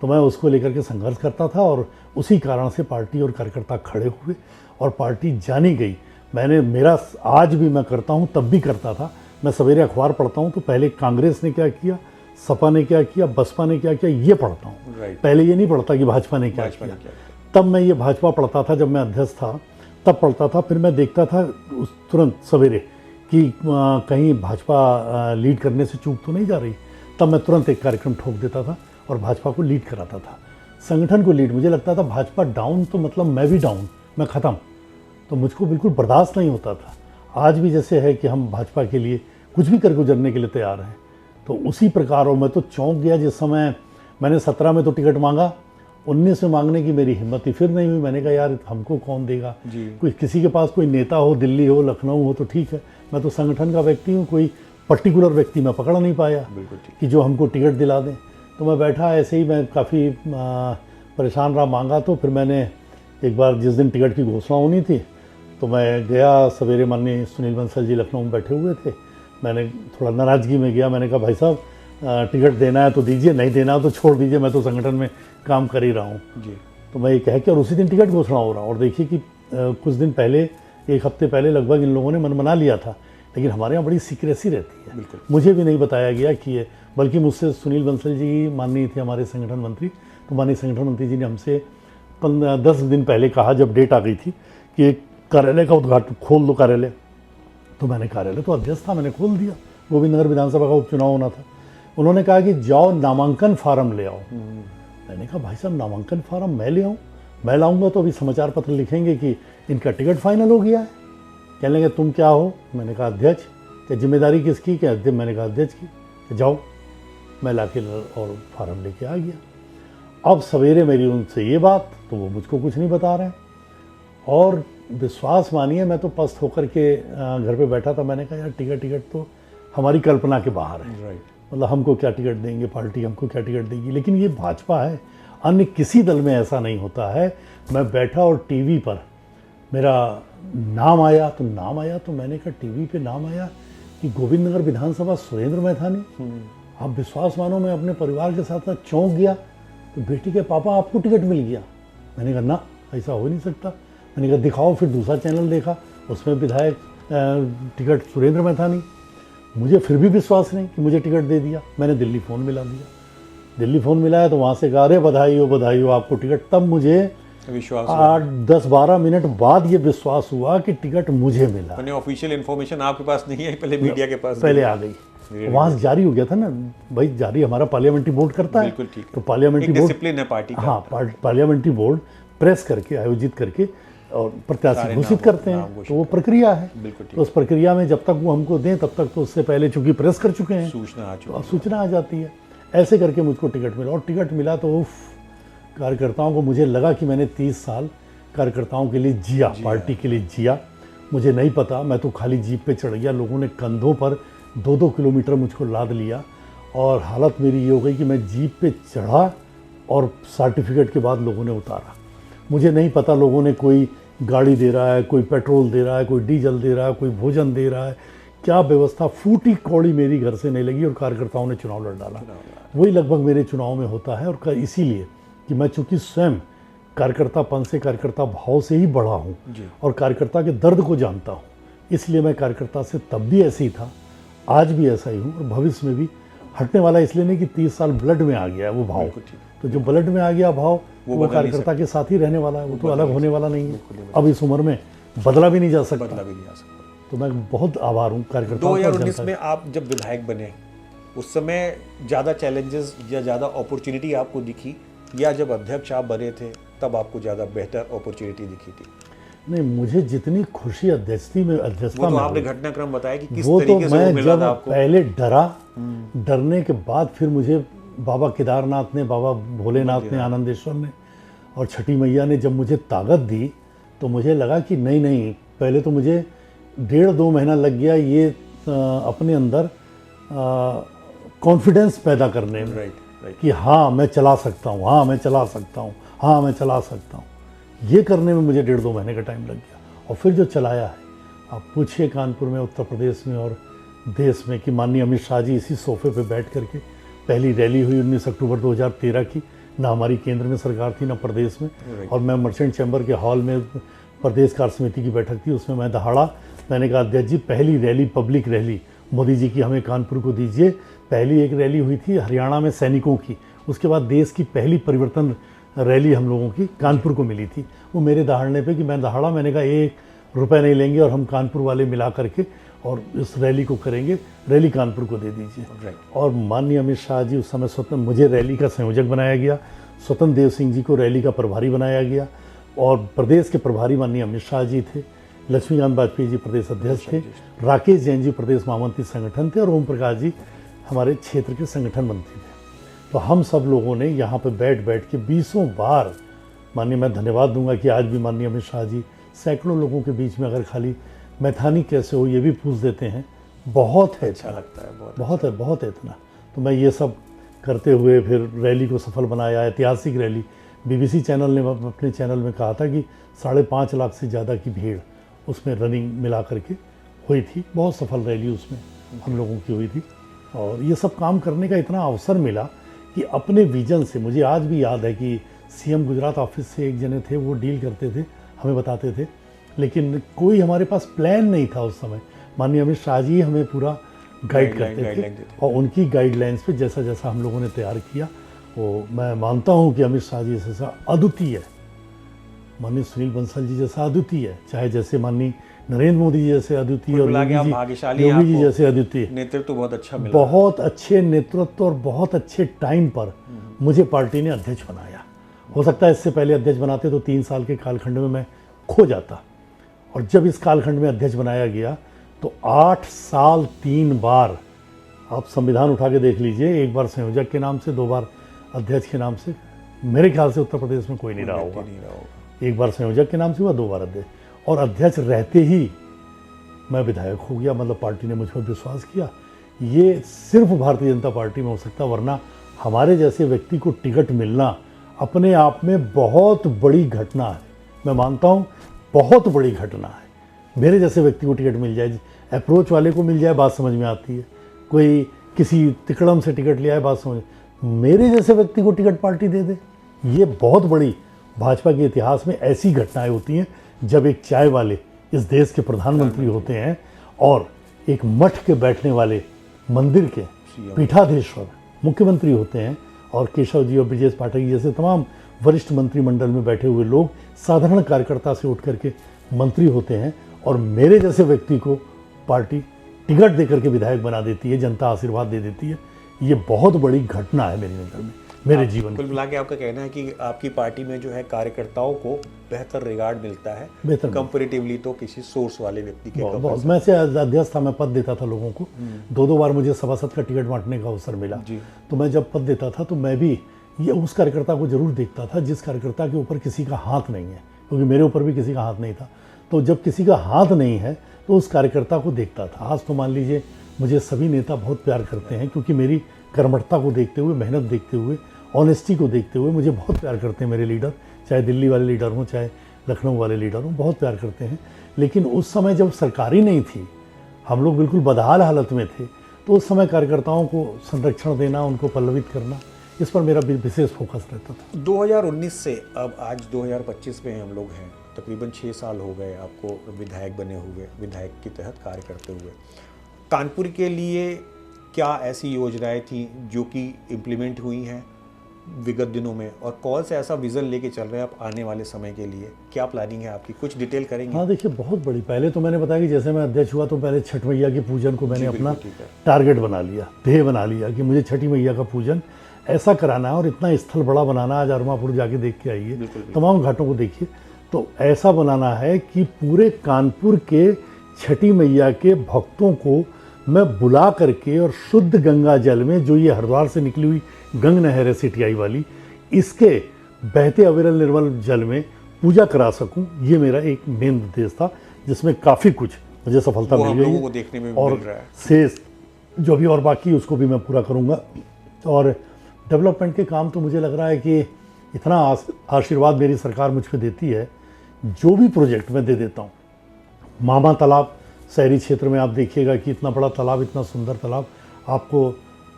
तो मैं उसको लेकर के संघर्ष करता था और उसी कारण से पार्टी और कार्यकर्ता खड़े हुए और पार्टी जानी गई। मेरा आज भी मैं करता हूँ, तब भी करता था। मैं सवेरे अखबार पढ़ता हूँ तो पहले कांग्रेस ने क्या किया, सपा ने क्या किया, बसपा ने क्या किया, ये पढ़ता हूँ। पहले ये नहीं पढ़ता कि भाजपा ने क्या किया। तब मैं ये भाजपा पढ़ता था, जब मैं अध्यक्ष था तब पढ़ता था। फिर मैं देखता था तुरंत सवेरे कि कहीं भाजपा लीड करने से चूक तो नहीं जा रही। तब मैं तुरंत एक कार्यक्रम ठोक देता था और भाजपा को लीड कराता था, संगठन को लीड। मुझे लगता था भाजपा डाउन तो मतलब मैं भी डाउन, मैं ख़त्म। तो मुझको बिल्कुल बर्दाश्त नहीं होता था। आज भी जैसे है कि हम भाजपा के लिए कुछ भी कर गुजरने के लिए तैयार हैं, तो उसी प्रकार। और मैं तो चौंक गया जिस समय मैंने 17 में तो टिकट मांगा, 19 में मांगने की मेरी हिम्मत ही फिर नहीं हुई। मैंने कहा यार हमको कौन देगा, कोई किसी के पास कोई नेता हो, दिल्ली हो, लखनऊ हो तो ठीक है, मैं तो संगठन का व्यक्ति हूँ, कोई पर्टिकुलर व्यक्ति मैं पकड़ नहीं पाया कि जो हमको टिकट दिला दें। तो मैं बैठा ऐसे ही, मैं काफ़ी परेशान रहा, मांगा। तो फिर मैंने एक बार जिस दिन टिकट की घोषणा होनी थी तो मैं गया सवेरे, माननीय सुनील बंसल जी लखनऊ में बैठे हुए थे। मैंने थोड़ा नाराज़गी में गया, मैंने कहा भाई साहब टिकट देना है तो दीजिए, नहीं देना है तो छोड़ दीजिए, मैं तो संगठन में काम कर ही रहा हूँ जी। तो मैं ये कह के और उसी दिन टिकट घोषणा हो रहा। और देखिए कि कुछ दिन पहले, एक हफ्ते पहले लगभग इन लोगों ने मन बना लिया था, लेकिन हमारे यहाँ बड़ी सीक्रेसी रहती है। मुझे भी नहीं बताया गया कि ये, बल्कि मुझसे सुनील बंसल जी माननीय थे हमारे संगठन मंत्री, तो माननीय संगठन मंत्री जी ने हमसे 10 दिन पहले कहा, जब डेट आ गई थी, कि कार्यालय का उद्घाटन खोल दो कार्यालय। तो मैंने कार्यालय तो अध्यक्ष था, मैंने खोल दिया। गोविंद नगर विधानसभा का उपचुनाव होना था। उन्होंने कहा कि जाओ नामांकन फार्म ले आओ। मैंने कहा भाई साहब नामांकन फार्म मैं ले आऊँ? मैं लाऊंगा तो अभी समाचार पत्र लिखेंगे कि इनका टिकट फाइनल हो गया है। कहने लगे तुम क्या हो? मैंने कहा अध्यक्ष। क्या जिम्मेदारी किसकी? क्या अध्यक्ष? मैंने कहा अध्यक्ष की। जाओ। मैं लाके और फार्म लेके आ गया। अब सवेरे मेरी उनसे ये बात, तो वो मुझको कुछ नहीं बता रहे हैं। और विश्वास मानिए, मैं तो पस्त होकर के घर पे बैठा था। मैंने कहा यार टिकट तो हमारी कल्पना के बाहर है। मतलब हमको क्या टिकट देंगे, पार्टी हमको क्या टिकट देगी। लेकिन ये भाजपा है, अन्य किसी दल में ऐसा नहीं होता है। मैं बैठा और टीवी पर मेरा नाम आया तो मैंने कहा टीवी पे नाम आया कि गोविंद नगर विधानसभा सुरेंद्र मैथानी। आप विश्वास मानो, मैं अपने परिवार के साथ चौंक गया। तो बेटी के पापा आपको टिकट मिल गया? मैंने कहा ना, ऐसा हो नहीं सकता। मैंने कहा दिखाओ। फिर दूसरा चैनल देखा, उसमें विधायक टिकट सुरेंद्र मैथानी। मुझे फिर भी विश्वास नहीं कि मुझे टिकट दे दिया। मैंने दिल्ली फ़ोन मिला दिया। दिल्ली फ़ोन मिलाया तो वहाँ से कहा अरे बधाई हो आपको टिकट। तब मुझे विश्वास 8-10-12 मिनट बाद ये विश्वास हुआ कि टिकट मुझे मिला। ऑफिशियल इन्फॉर्मेशन आपके पास नहीं है, पहले मीडिया के पास पहले आ गई। वहाँ से जारी हो गया था ना भाई, जारी हमारा पार्लियामेंट्री बोर्ड करता है। तो पार्लियामेंट्री बोर्ड डिसिप्लिन है पार्टी का। हाँ, पार्लियामेंट्री बोर्ड प्रेस करके, आयोजित करके और प्रत्याशी घोषित करते हैं। तो वो प्रक्रिया है। तो उस प्रक्रिया में जब तक वो हमको दें तब तक तो उससे पहले चूंकि प्रेस कर चुके हैं, सूचना आ जाती है। ऐसे करके मुझको टिकट मिला। और टिकट मिला तो उफ, कार्यकर्ताओं को, मुझे लगा कि मैंने 30 साल कार्यकर्ताओं के लिए जिया, पार्टी के लिए जिया। मुझे नहीं पता, मैं तो खाली जीप पे चढ़ गया। लोगों ने कंधों पर 2-2 किलोमीटर मुझको लाद लिया और हालत मेरी ये हो गई कि मैं जीप पे चढ़ा और सर्टिफिकेट के बाद लोगों ने उतारा। मुझे नहीं पता लोगों ने कोई गाड़ी दे रहा है, कोई पेट्रोल दे रहा है, कोई डीजल दे रहा है, कोई भोजन दे रहा है, क्या व्यवस्था। फूटी कौड़ी मेरी घर से नहीं लगी और कार्यकर्ताओं ने चुनाव लड़ डाला। वही लगभग मेरे चुनाव में होता है। और इसीलिए कि मैं चूँकि स्वयं कार्यकर्तापन से, कार्यकर्ता भाव से ही बढ़ा हूँ और कार्यकर्ता के दर्द को जानता हूँ। इसलिए मैं कार्यकर्ता से तब भी ऐसे ही था, आज भी ऐसा ही हूँ और भविष्य में भी हटने वाला इसलिए नहीं कि 30 साल ब्लड में आ गया है वो भाव। तो जो ब्लड में आ गया भाव वो कार्यकर्ता के साथ ही रहने वाला है, वो तो अलग होने वाला नहीं है। अब इस उम्र में बदला भी नहीं जा सकता। तो मैं बहुत आभार हूँ कार्यकर्ता। 2019 में आप जब विधायक बने उस समय ज़्यादा चैलेंजेस या ज़्यादा अपॉर्चुनिटी आपको दिखी, या जब अध्यक्ष आप बने थे तब आपको ज़्यादा बेहतर अपॉर्चुनिटी दिखी थी? नहीं, मुझे जितनी खुशी अध्यक्षता में, तो आपने घटनाक्रम बताया कि किस वो तरीके तो से वो मैं मिला जब था आपको। पहले डरने के बाद फिर मुझे बाबा केदारनाथ ने, बाबा भोलेनाथ ने, आनंदेश्वर ने और छठी मैया ने जब मुझे ताकत दी तो मुझे लगा कि नहीं, पहले तो मुझे 1.5-2 महीना लग गया ये अपने अंदर कॉन्फिडेंस पैदा करने में कि हाँ मैं चला सकता हूँ, हाँ मैं चला सकता हूँ, हाँ मैं चला सकता हूँ। ये करने में मुझे 1.5-2 महीने का टाइम लग गया और फिर जो चलाया है, आप पूछिए कानपुर में, उत्तर प्रदेश में और देश में कि माननीय अमित शाह जी इसी सोफे पे बैठ करके पहली रैली हुई 19 अक्टूबर 2013 की। ना हमारी केंद्र में सरकार थी ना प्रदेश में, और मैं मर्चेंट चैम्बर के हॉल में प्रदेश कार्य समिति की बैठक थी, उसमें मैं दहाड़ा, मैंने कहा अध्यक्ष जी पहली rally, public rally Modi ji की हमें कानपुर को दीजिए। पहली एक रैली हुई थी हरियाणा में सैनिकों की, उसके बाद देश की पहली परिवर्तन रैली हम लोगों की कानपुर को मिली थी। वो मेरे दहाड़ने पे कि मैं दहाड़ा, मैंने कहा 1 रुपये नहीं लेंगे और हम कानपुर वाले मिला करके और इस रैली को करेंगे, रैली कानपुर को दे दीजिए। और माननीय अमित शाह जी उस समय स्वतंत्र, मुझे रैली का संयोजक बनाया गया, स्वतंत्र देव सिंह जी को रैली का प्रभारी बनाया गया और प्रदेश के प्रभारी माननीय अमित शाह जी थे, लक्ष्मीकांत वाजपेयी जी प्रदेश अध्यक्ष थे, राकेश जैन जी प्रदेश महामंत्री संगठन थे और ओम प्रकाश जी हमारे क्षेत्र के संगठन मंत्री थे। तो हम सब लोगों ने यहाँ पे बैठ के 20 बार, माननीय मैं धन्यवाद दूंगा कि आज भी माननीय अमित शाह जी सैकड़ों लोगों के बीच में अगर खाली मैथानी कैसे हो ये भी पूछ देते हैं, बहुत है, अच्छा लगता है, बहुत है इतना। तो मैं ये सब करते हुए फिर रैली को सफल बनाया, ऐतिहासिक रैली। BBC चैनल ने अपने चैनल में कहा था कि 5.5 लाख से ज़्यादा की भीड़ उसमें रनिंग मिला करके हुई थी, बहुत सफल रैली उसमें हम लोगों की हुई थी। और ये सब काम करने का इतना अवसर मिला कि अपने विजन से, मुझे आज भी याद है कि CM गुजरात ऑफिस से एक जने थे, वो डील करते थे, हमें बताते थे, लेकिन कोई हमारे पास प्लान नहीं था उस समय। माननीय अमित शाह जी हमें पूरा गाइड करते थे और उनकी गाइडलाइंस पे जैसा जैसा हम लोगों ने तैयार किया, वो मैं मानता हूँ कि अमित शाह जी जैसा अद्वितीय है, माननीय सुनील बंसल जी जैसा अद्वितीय है, चाहे जैसे माननीय नरेंद्र मोदी जी जैसे अद्वितीय और योगी जी जैसे अद्वितीय। नेतृत्व बहुत अच्छा मिला, बहुत अच्छे नेतृत्व और बहुत अच्छे टाइम पर मुझे पार्टी ने अध्यक्ष बनाया। हो सकता है इससे पहले अध्यक्ष बनाते तो 3 साल के कालखंड में मैं खो जाता, और जब इस कालखंड में अध्यक्ष बनाया गया तो 8 साल 3 बार, आप संविधान उठा के देख लीजिए, 1 बार संयोजक के नाम से, 2 बार अध्यक्ष के नाम से। मेरे ख्याल से उत्तर प्रदेश में कोई नहीं रहा होगा, 1 बार संयोजक के नाम से हुआ, 2 बार अध्यक्ष। और अध्यक्ष रहते ही मैं विधायक हो गया, मतलब पार्टी ने मुझ पर विश्वास किया। ये सिर्फ भारतीय जनता पार्टी में हो सकता, वरना हमारे जैसे व्यक्ति को टिकट मिलना अपने आप में बहुत बड़ी घटना है। मैं मानता हूँ बहुत बड़ी घटना है। मेरे जैसे व्यक्ति को टिकट मिल जाए, अप्रोच वाले को मिल जाए, बात समझ में आती है। कोई किसी तिकड़म से टिकट ले आए, बात समझ, मेरे जैसे व्यक्ति को टिकट पार्टी दे दे, ये बहुत बड़ी, भाजपा के इतिहास में ऐसी घटनाएं होती हैं जब एक चाय वाले इस देश के प्रधानमंत्री होते हैं और एक मठ के बैठने वाले मंदिर के पीठाधीश्वर मुख्यमंत्री होते हैं, और केशव जी और ब्रजेश पाठक जी जैसे तमाम वरिष्ठ मंत्रिमंडल में बैठे हुए लोग साधारण कार्यकर्ता से उठ करके मंत्री होते हैं, और मेरे जैसे व्यक्ति को पार्टी टिकट देकर के विधायक बना देती है, जनता आशीर्वाद दे देती है। ये बहुत बड़ी घटना है मेरी नज़र में, मेरे जीवन में। कुल मिला के आपका कहना है कि आपकी पार्टी में जो है कार्यकर्ताओं को बेहतर रिगार्ड मिलता है, बेहतर कंपैरेटिवली तो किसी सोर्स वाले व्यक्ति के बहुत। मैं से अध्यक्ष था, मैं पद देता था लोगों को, 2-2 बार मुझे सभासद का टिकट बांटने का अवसर मिला। तो मैं जब पद देता था तो मैं भी ये उस कार्यकर्ता को जरूर देखता था जिस कार्यकर्ता के ऊपर किसी का हाथ नहीं है, क्योंकि मेरे ऊपर भी किसी का हाथ नहीं था। तो जब किसी का हाथ नहीं है तो उस कार्यकर्ता को देखता था। आज तो मान लीजिए मुझे सभी नेता बहुत प्यार करते हैं, क्योंकि मेरी कर्मठता को देखते हुए, मेहनत देखते हुए, ऑनेस्टी को देखते हुए मुझे बहुत प्यार करते हैं मेरे लीडर, चाहे दिल्ली वाले लीडर हों चाहे लखनऊ वाले लीडर हों, बहुत प्यार करते हैं। लेकिन उस समय जब सरकार ही नहीं थी, हम लोग बिल्कुल बदहाल हालत में थे, तो उस समय कार्यकर्ताओं को संरक्षण देना, उनको पल्लवित करना, इस पर मेरा विशेष फोकस रहता था। 2019 से अब आज 2025 में हम लोग हैं, तकरीबन 6 साल हो गए आपको विधायक बने हुए, विधायक के तहत कार्य करते हुए। कानपुर के लिए क्या ऐसी योजनाएं थी जो कि इम्प्लीमेंट हुई हैं विगत दिनों में, और कौन सा ऐसा विज़न लेके चल रहे हैं आप आने वाले समय के लिए? क्या प्लानिंग है आपकी, कुछ डिटेल करेंगे? हाँ देखिए, बहुत बड़ी, पहले तो मैंने बताया कि जैसे मैं अध्यक्ष हुआ तो पहले छठ मैया के पूजन को मैंने अपना टारगेट बना लिया, ध्येय बना लिया कि मुझे छठी मैया का पूजन ऐसा कराना है और इतना स्थल बड़ा बनाना है। आज अरमापुर जाके देख के आइए, तमाम घाटों को देखिए, तो ऐसा बनाना है कि पूरे कानपुर के छठी मैया के भक्तों को मैं बुला करके और शुद्ध गंगा जल में, जो ये हरिद्वार से निकली हुई गंग नहर है सिटियाई वाली, इसके बहते अविरल निर्मल जल में पूजा करा सकूं। ये मेरा एक मेन उद्देश्य था, जिसमें काफ़ी कुछ मुझे सफलता मिल गई को देखने में और मिल रहा है। शेष जो भी और बाकी उसको भी मैं पूरा करूंगा। और डेवलपमेंट के काम तो मुझे लग रहा है कि इतना आशीर्वाद मेरी सरकार मुझ पर देती है, जो भी प्रोजेक्ट मैं दे देता हूँ। मामा तालाब शहरी क्षेत्र में आप देखिएगा कि इतना बड़ा तालाब, इतना सुंदर तालाब आपको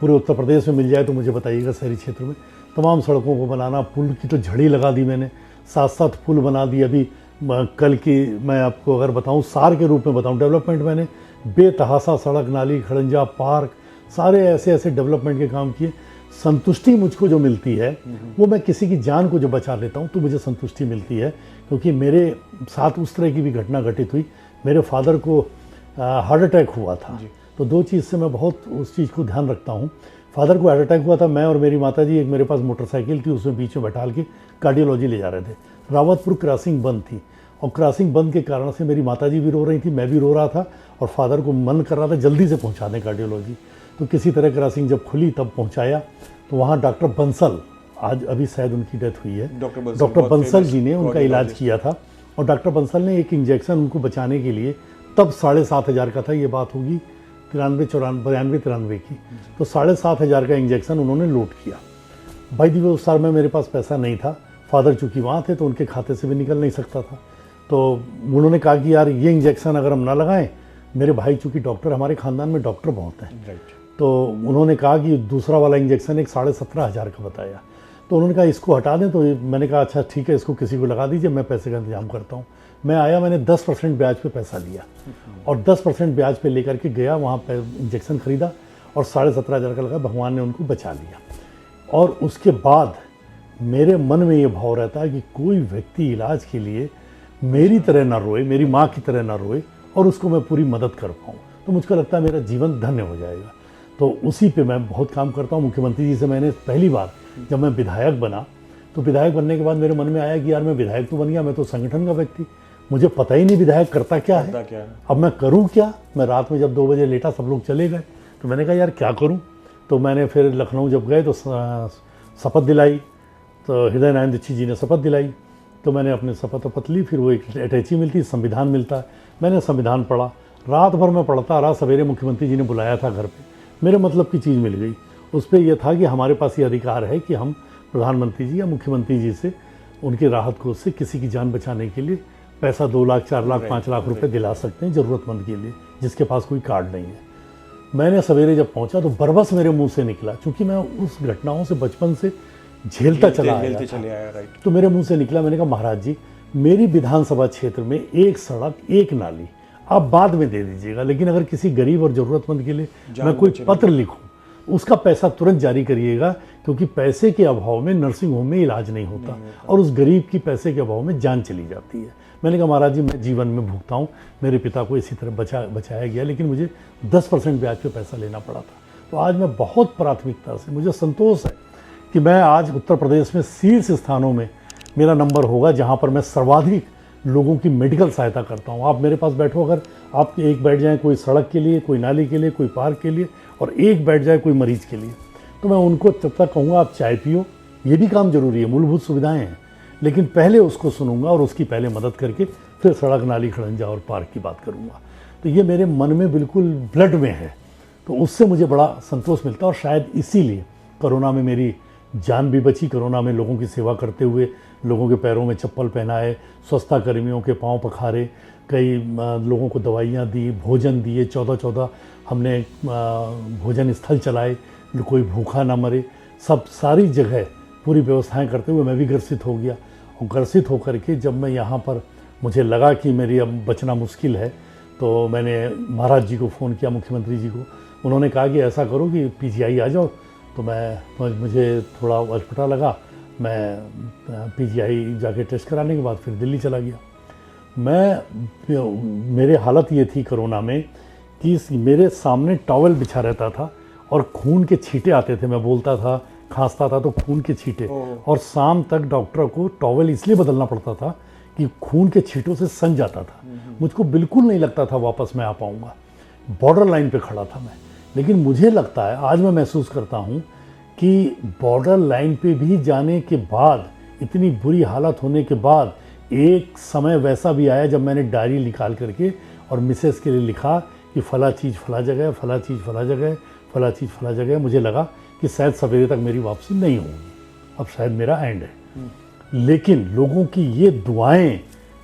पूरे उत्तर प्रदेश में मिल जाए तो मुझे बताइएगा। शहरी क्षेत्र में तमाम सड़कों को बनाना, पुल की तो झड़ी लगा दी मैंने, 7-7 पुल बना दी। अभी कल की मैं आपको अगर बताऊं, सार के रूप में बताऊं, डेवलपमेंट मैंने बेतहासा सड़क, नाली, खड़ंजा, पार्क, सारे ऐसे ऐसे डेवलपमेंट के काम किए। संतुष्टि मुझको जो मिलती है वो, मैं किसी की जान को जो बचा लेता हूँ तो मुझे संतुष्टि मिलती है। क्योंकि मेरे साथ उस तरह की भी घटना घटित हुई, मेरे फादर को हार्ट अटैक हुआ था, तो 2 चीज़ से मैं बहुत उस चीज़ को ध्यान रखता हूँ। फादर को हार्ट अटैक हुआ था, मैं और मेरी माताजी, एक मेरे पास मोटरसाइकिल थी, उसमें बीच में बैठाल के कार्डियोलॉजी ले जा रहे थे। रावतपुर क्रॉसिंग बंद थी और क्रॉसिंग बंद के कारण से मेरी माताजी भी रो रही थी, मैं भी रो रहा था, और फादर को मन कर रहा था जल्दी से पहुँचा दें कार्डियोलॉजी। तो किसी तरह क्रॉसिंग जब खुली तब पहुँचाया, तो वहाँ डॉक्टर बंसल, आज अभी शायद उनकी डेथ हुई है, डॉक्टर बंसल जी ने उनका इलाज किया था। और डॉक्टर बंसल ने एक इंजेक्शन उनको बचाने के लिए, तब 7,500 का था, ये बात होगी 93-93 की, तो 7,500 का इंजेक्शन उन्होंने लूट किया। भाई दी उस साल में मेरे पास पैसा नहीं था, फादर चूँकि वहाँ थे तो उनके खाते से भी निकल नहीं सकता था। तो उन्होंने कहा कि यार ये इंजेक्शन अगर हम ना लगाएं, मेरे भाई चूँकि डॉक्टर, हमारे ख़ानदान में डॉक्टर बहुत हैं, तो उन्होंने कहा कि दूसरा वाला इंजेक्शन एक 17,500 का बताया। तो उन्होंने कहा इसको हटा दें, तो मैंने कहा अच्छा ठीक है, इसको किसी को लगा दीजिए, मैं पैसे का इंतजाम करता हूँ। मैं आया, मैंने 10% ब्याज पे पैसा लिया और 10% ब्याज पे लेकर के गया, वहाँ पे इंजेक्शन खरीदा और 17,500 का लगा। भगवान ने उनको बचा लिया। और उसके बाद मेरे मन में ये भाव रहता है कि कोई व्यक्ति इलाज के लिए मेरी तरह ना रोए, मेरी माँ की तरह ना रोए, और उसको मैं पूरी मदद कर पाऊँ, तो मुझको लगता है मेरा जीवन धन्य हो जाएगा। तो उसी पे मैं बहुत काम करता हूँ। मुख्यमंत्री जी से मैंने पहली बार जब मैं विधायक बना, तो विधायक बनने के बाद मेरे मन में आया कि यार मैं विधायक तो बन गया, मैं तो संगठन का व्यक्ति, मुझे पता ही नहीं विधायक करता क्या है, अब मैं करूं क्या। मैं रात में जब 2 बजे लेटा, सब लोग चले गए, तो मैंने कहा यार क्या करूं। तो मैंने फिर लखनऊ जब गए तो शपथ दिलाई, तो हृदय नारायण दीक्षित जी ने शपथ दिलाई, तो मैंने अपने शपथ ली। फिर वो एक अटैची मिलती, संविधान मिलता है, मैंने संविधान पढ़ा, रात भर मैं पढ़ता रहा। सवेरे मुख्यमंत्री जी ने बुलाया था घर पे, मेरे मतलब की चीज़ मिल गई। उस पर यह था कि हमारे पास ये अधिकार है कि हम प्रधानमंत्री जी या मुख्यमंत्री जी से उनके राहत कोष से किसी की जान बचाने के लिए पैसा 2 लाख, 4 लाख, 5 लाख रुपए दिला सकते हैं ज़रूरतमंद के लिए, जिसके पास कोई कार्ड नहीं है। मैंने सवेरे जब पहुंचा तो बरबस मेरे मुंह से निकला, क्योंकि मैं उस घटनाओं से बचपन से झेलता चला आया। तो मेरे मुंह से निकला, मैंने कहा महाराज जी, मेरी विधानसभा क्षेत्र में एक सड़क, एक नाली आप बाद में दे दीजिएगा, लेकिन अगर किसी गरीब और ज़रूरतमंद के लिए मैं कोई पत्र लिखूँ, उसका पैसा तुरंत जारी करिएगा, क्योंकि पैसे के अभाव में नर्सिंग होम में इलाज नहीं होता और उस गरीब की पैसे के अभाव में जान चली जाती है। मैंने कहा महाराज जी, मैं जीवन में भुगता हूँ, मेरे पिता को इसी तरह बचाया गया, लेकिन मुझे 10% ब्याज पे पैसा लेना पड़ा था। तो आज मैं बहुत प्राथमिकता से, मुझे संतोष है कि मैं आज उत्तर प्रदेश में शीर्ष स्थानों में मेरा नंबर होगा, जहाँ पर मैं सर्वाधिक लोगों की मेडिकल सहायता करता हूँ। आप मेरे पास बैठो, अगर आप एक बैठ जाएँ कोई सड़क के लिए, कोई नाली के लिए, कोई पार्क के लिए, और एक बैठ जाए कोई मरीज के लिए, तो मैं उनको तब तक कहूँगा आप चाय पियो, ये भी काम जरूरी है, मूलभूत सुविधाएं हैं, लेकिन पहले उसको सुनूंगा और उसकी पहले मदद करके फिर सड़क, नाली, खड़ंजा और पार्क की बात करूँगा। तो ये मेरे मन में बिल्कुल ब्लड में है, तो उससे मुझे बड़ा संतोष मिलता है। और शायद इसीलिए कोरोना में मेरी जान भी बची। कोरोना में लोगों की सेवा करते हुए, लोगों के पैरों में चप्पल पहनाए, स्वच्छता कर्मियों के पाँव पखारे, कई लोगों को दवाइयाँ दी, भोजन दिए, 14-14 हमने भोजन स्थल चलाए, कोई भूखा ना मरे। सब सारी जगह पूरी व्यवस्थाएं करते हुए मैं भी ग्रसित हो गया। और ग्रसित होकर के जब मैं यहाँ पर मुझे लगा कि मेरी अब बचना मुश्किल है, तो मैंने महाराज जी को फ़ोन किया, मुख्यमंत्री जी को। उन्होंने कहा कि ऐसा करो कि पीजीआई आ जाओ। तो मुझे थोड़ा अटपटा लगा। मैं पीजीआई जाके टेस्ट कराने के बाद फिर दिल्ली चला गया। मेरे हालत ये थी कोरोना में कि मेरे सामने टॉवल बिछा रहता था और खून के छींटे आते थे। मैं बोलता था, खांसता था तो खून के छींटे, और शाम तक डॉक्टर को टॉवल इसलिए बदलना पड़ता था कि खून के छींटों से सन जाता था। मुझको बिल्कुल नहीं लगता था वापस मैं आ पाऊँगा। बॉर्डर लाइन पे खड़ा था मैं। लेकिन मुझे लगता है, आज मैं महसूस करता हूँ कि बॉर्डर लाइन पे भी जाने के बाद, इतनी बुरी हालत होने के बाद, एक समय वैसा भी आया जब मैंने डायरी निकाल करके और मिसेस के लिए लिखा कि फला चीज़ फला जगह, फला चीज़ फला जगह, फला चीज़ फला जगह। मुझे लगा कि शायद सवेरे तक मेरी वापसी नहीं होगी, अब शायद मेरा एंड है। लेकिन लोगों की ये दुआएं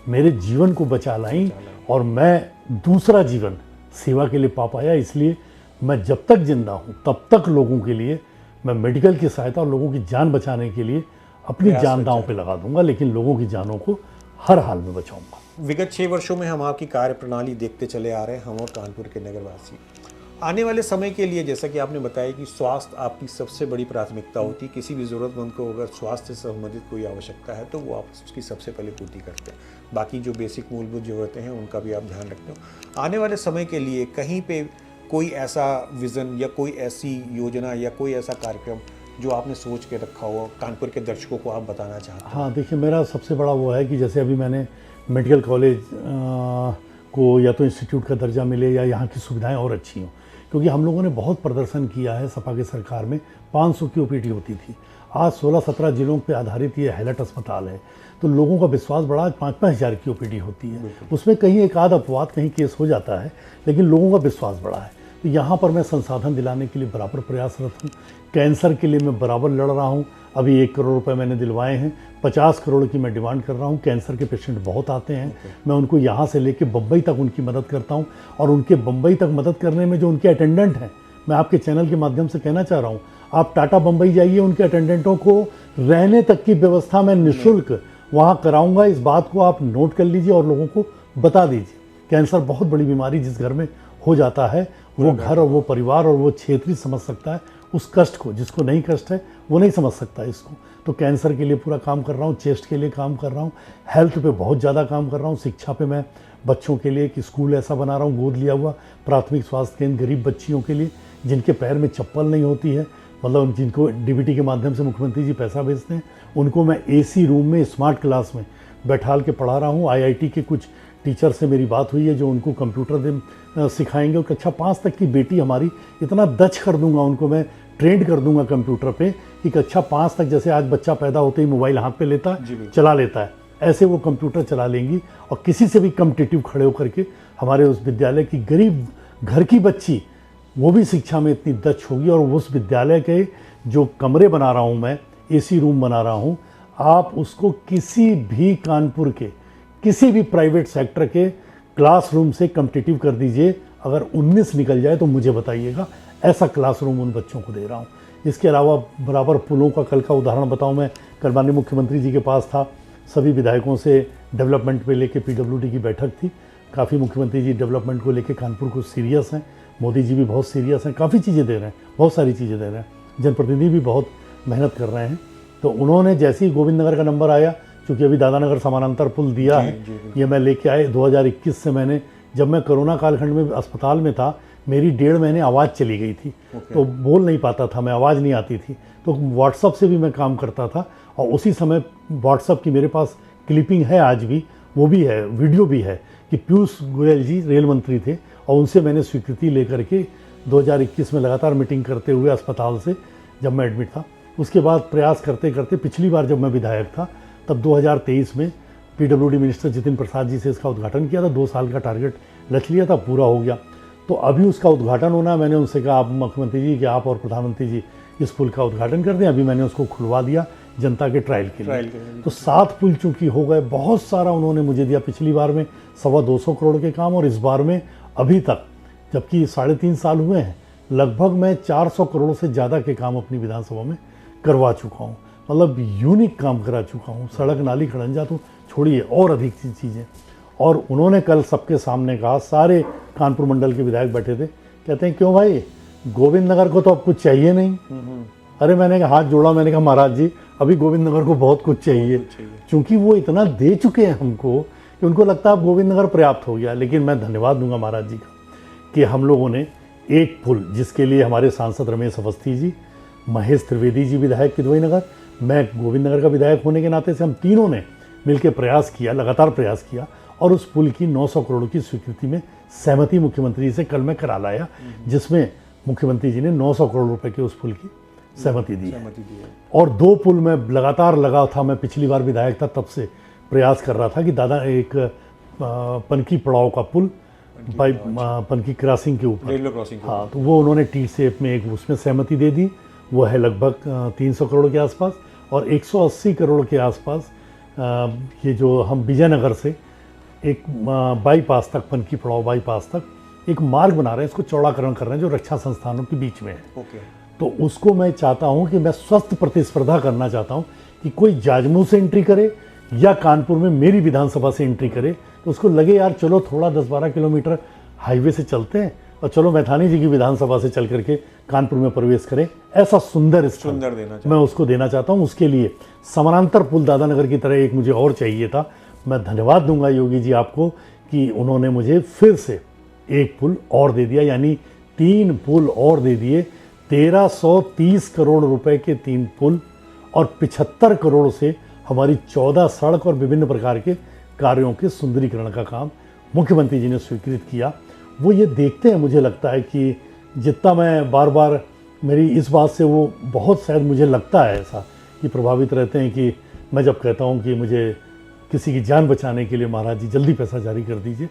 मेरे जीवन को बचा लाईं और मैं दूसरा जीवन सेवा के लिए पा पाया। इसलिए मैं जब तक जिंदा हूँ तब तक लोगों के लिए मैं मेडिकल की सहायता और लोगों की जान बचाने के लिए अपनी जान दांव पे लगा दूंगा, लेकिन लोगों की जानों को हर हाल में बचाऊंगा। विगत 6 वर्षों में हम आपकी कार्य प्रणाली देखते चले आ रहे हैं, हम और कानपुर के नगरवासी। आने वाले समय के लिए, जैसा कि आपने बताया कि स्वास्थ्य आपकी सबसे बड़ी प्राथमिकता होती है। किसी भी ज़रूरतमंद को अगर स्वास्थ्य से संबंधित कोई आवश्यकता है तो वो आप उसकी सबसे पहले पूर्ति करते हैं। बाकी जो बेसिक मूलभूत ज़रूरतें हैं उनका भी आप ध्यान रखते हो। आने वाले समय के लिए कहीं पे कोई ऐसा विज़न या कोई ऐसी योजना या कोई ऐसा कार्यक्रम जो आपने सोच के रखा हो, कानपुर के दर्शकों को आप बताना चाहते हैं? हाँ, देखिए, मेरा सबसे बड़ा वो है कि जैसे अभी मैंने मेडिकल कॉलेज को या तो इंस्टीट्यूट का दर्जा मिले या यहाँ की सुविधाएं और अच्छी हों, क्योंकि हम लोगों ने बहुत प्रदर्शन किया है। सपा की सरकार में 500 की ओपीडी होती थी, आज 16-17 जिलों पे आधारित ये हैलट अस्पताल है, तो लोगों का विश्वास बढ़ा। आज 5-5 हज़ार की ओपीडी होती है। उसमें कहीं एक आध अपवाद, कहीं केस हो जाता है, लेकिन लोगों का विश्वास बढ़ा है। तो यहाँ पर मैं संसाधन दिलाने के लिए बराबर प्रयासरत हूँ। कैंसर के लिए मैं बराबर लड़ रहा हूँ। अभी 1 करोड़ रुपए मैंने दिलवाए हैं, 50 करोड़ की मैं डिमांड कर रहा हूँ। कैंसर के पेशेंट बहुत आते हैं, मैं उनको यहाँ से लेके बम्बई तक उनकी मदद करता हूँ। और उनके बम्बई तक मदद करने में जो उनके अटेंडेंट हैं, मैं आपके चैनल के माध्यम से कहना चाह रहा हूँ, आप टाटा बम्बई जाइए, उनके अटेंडेंटों को रहने तक की व्यवस्था मैं निःशुल्क वहाँ कराऊंगा। इस बात को आप नोट कर लीजिए और लोगों को बता दीजिए। कैंसर बहुत बड़ी बीमारी जिस घर में हो जाता है, वो घर और वो परिवार और वो क्षेत्र ही समझ सकता है उस कष्ट को। जिसको नहीं कष्ट है वो नहीं समझ सकता इसको। तो कैंसर के लिए पूरा काम कर रहा हूँ, चेस्ट के लिए काम कर रहा हूँ, हेल्थ पे बहुत ज़्यादा काम कर रहा हूँ। शिक्षा पे मैं बच्चों के लिए एक स्कूल ऐसा बना रहा हूँ, गोद लिया हुआ प्राथमिक स्वास्थ्य केंद्र, गरीब बच्चियों के लिए जिनके पैर में चप्पल नहीं होती है, मतलब जिनको डीबीटी के माध्यम से मुख्यमंत्री जी पैसा भेजते हैं, उनको मैं एसी रूम में स्मार्ट क्लास में बैठाल के पढ़ा रहा हूँ। आईआईटी के कुछ टीचर से मेरी बात हुई है जो उनको कंप्यूटर सिखाएंगे। और कक्षा 5 तक की बेटी हमारी इतना दक्ष कर दूंगा, उनको मैं ट्रेंड कर दूंगा कंप्यूटर पे कि कक्षा 5 तक, जैसे आज बच्चा पैदा होते ही मोबाइल हाथ पे लेता है, चला लेता है, ऐसे वो कंप्यूटर चला लेंगी। और किसी से भी कम्पिटिटिव खड़े होकर के हमारे उस विद्यालय की गरीब घर की बच्ची, वो भी शिक्षा में इतनी दक्ष होगी। और उस विद्यालय के जो कमरे बना रहा हूँ मैं, एसी रूम बना रहा हूँ, आप उसको किसी भी कानपुर के किसी भी प्राइवेट सेक्टर के क्लासरूम से कम्पिटिटिव कर दीजिए। अगर 19 निकल जाए तो मुझे बताइएगा, ऐसा क्लासरूम उन बच्चों को दे रहा हूँ। इसके अलावा बराबर पुलों का कल का उदाहरण बताऊँ, मैं कल माननीय मुख्यमंत्री जी के पास था, सभी विधायकों से डेवलपमेंट पे लेके पीडब्ल्यूडी की बैठक थी। काफ़ी मुख्यमंत्री जी डेवलपमेंट को लेके कानपुर को सीरियस हैं, मोदी जी भी बहुत सीरियस हैं, काफ़ी चीज़ें दे रहे हैं, बहुत सारी चीज़ें दे रहे हैं, जनप्रतिनिधि भी बहुत मेहनत कर रहे हैं। तो उन्होंने जैसे ही गोविंद नगर का नंबर आया, क्योंकि अभी दादानगर समानांतर पुल दिया है, ये मैं लेके आए 2021 से। मैंने, जब मैं कोरोना कालखंड में अस्पताल में था, मेरी 1.5 महीने आवाज़ चली गई थी, तो बोल नहीं पाता था मैं, आवाज़ नहीं आती थी, तो व्हाट्सअप से भी मैं काम करता था। और उसी समय व्हाट्सअप की मेरे पास क्लिपिंग है आज भी, वो भी है, वीडियो भी है, कि पीयूष गोयल जी रेल मंत्री थे और उनसे मैंने स्वीकृति लेकर के 2021 में लगातार मीटिंग करते हुए अस्पताल से, जब मैं एडमिट था, उसके बाद प्रयास करते करते पिछली बार जब मैं विधायक था तब 2023 में पीडब्ल्यूडी मिनिस्टर जितिन प्रसाद जी से इसका उद्घाटन किया था। 2 साल का टारगेट रख लिया था, पूरा हो गया। तो अभी उसका उद्घाटन होना, मैंने उनसे कहा, आप मुख्यमंत्री जी कि आप और प्रधानमंत्री जी इस पुल का उद्घाटन कर दें। अभी मैंने उसको खुलवा दिया जनता के ट्रायल के लिए। तो 7 पुल चूँकि हो गए, बहुत सारा उन्होंने मुझे दिया। पिछली बार में 225 करोड़ के काम, और इस बार में अभी तक, जबकि 3.5 साल हुए हैं, लगभग मैं 400 करोड़ से ज़्यादा के काम अपनी विधानसभा में करवा चुका हूँ, मतलब यूनिक काम करा चुका हूँ। सड़क नाली खड़ंजा तो छोड़िए, और अधिक चीज़ें। और उन्होंने कल सबके सामने कहा, सारे कानपुर मंडल के विधायक बैठे थे, कहते हैं क्यों भाई, गोविंद नगर को तो अब कुछ चाहिए नहीं। अरे मैंने कहा, हाथ जोड़ा, मैंने कहा महाराज जी अभी गोविंद नगर को बहुत कुछ चाहिए, क्योंकि वो इतना दे चुके हैं हमको कि उनको लगता है अब गोविंद नगर पर्याप्त हो गया। लेकिन मैं धन्यवाद दूंगा महाराज जी का कि हम लोगों ने एक पुल, जिसके लिए हमारे सांसद रमेश अवस्थी जी, महेश त्रिवेदी जी विधायक किदवई नगर, मैं गोविंद नगर का विधायक होने के नाते से हम तीनों ने मिलकर प्रयास किया, लगातार प्रयास किया, और उस पुल की 900 करोड़ की स्वीकृति में सहमति मुख्यमंत्री जी से कल मैं करा लाया, जिसमें मुख्यमंत्री जी ने 900 करोड़ रुपए के उस पुल की सहमति दी है। और 2 पुल में लगातार लगा था, मैं पिछली बार विधायक था तब से प्रयास कर रहा था कि दादा एक पनकी पड़ाव का पुल बाई पनकी क्रॉसिंग के ऊपर, रेलवे क्रॉसिंग, हाँ, तो वो उन्होंने टी शेप में एक उसमें सहमति दे दी। वो है लगभग 300 करोड़ के आसपास, और 180 करोड़ के आसपास ये जो हम विजयनगर से एक बाईपास तक, पनकी पड़ाव बाईपास तक एक मार्ग बना रहे हैं, इसको चौड़ाकरण कर रहे हैं जो रक्षा संस्थानों के बीच में है। तो उसको मैं चाहता हूं कि मैं स्वस्थ प्रतिस्पर्धा करना चाहता हूं कि कोई जाजमऊ से एंट्री करे या कानपुर में मेरी विधानसभा से एंट्री करे, तो उसको लगे यार चलो थोड़ा 10-12 किलोमीटर हाईवे से चलते हैं और चलो मैथानी जी की विधानसभा से चल करके कानपुर में प्रवेश करें। ऐसा सुंदर मैं उसको देना चाहता हूं। उसके लिए समानांतर पुल दादानगर की तरह एक मुझे और चाहिए था। मैं धन्यवाद दूंगा योगी जी आपको कि उन्होंने मुझे फिर से एक पुल और दे दिया, यानी 3 पुल और दे दिए। 1330 करोड़ रुपए के 3 पुल और 75 करोड़ से हमारी 14 सड़क और विभिन्न प्रकार के कार्यों के सुंदरीकरण का काम मुख्यमंत्री जी ने स्वीकृत किया। वो ये देखते हैं, मुझे लगता है कि जितना मैं बार बार, मेरी इस बात से वो बहुत, शायद मुझे लगता है ऐसा कि प्रभावित रहते हैं कि मैं जब कहता हूँ कि मुझे किसी की जान बचाने के लिए महाराज जी जल्दी पैसा जारी कर दीजिए,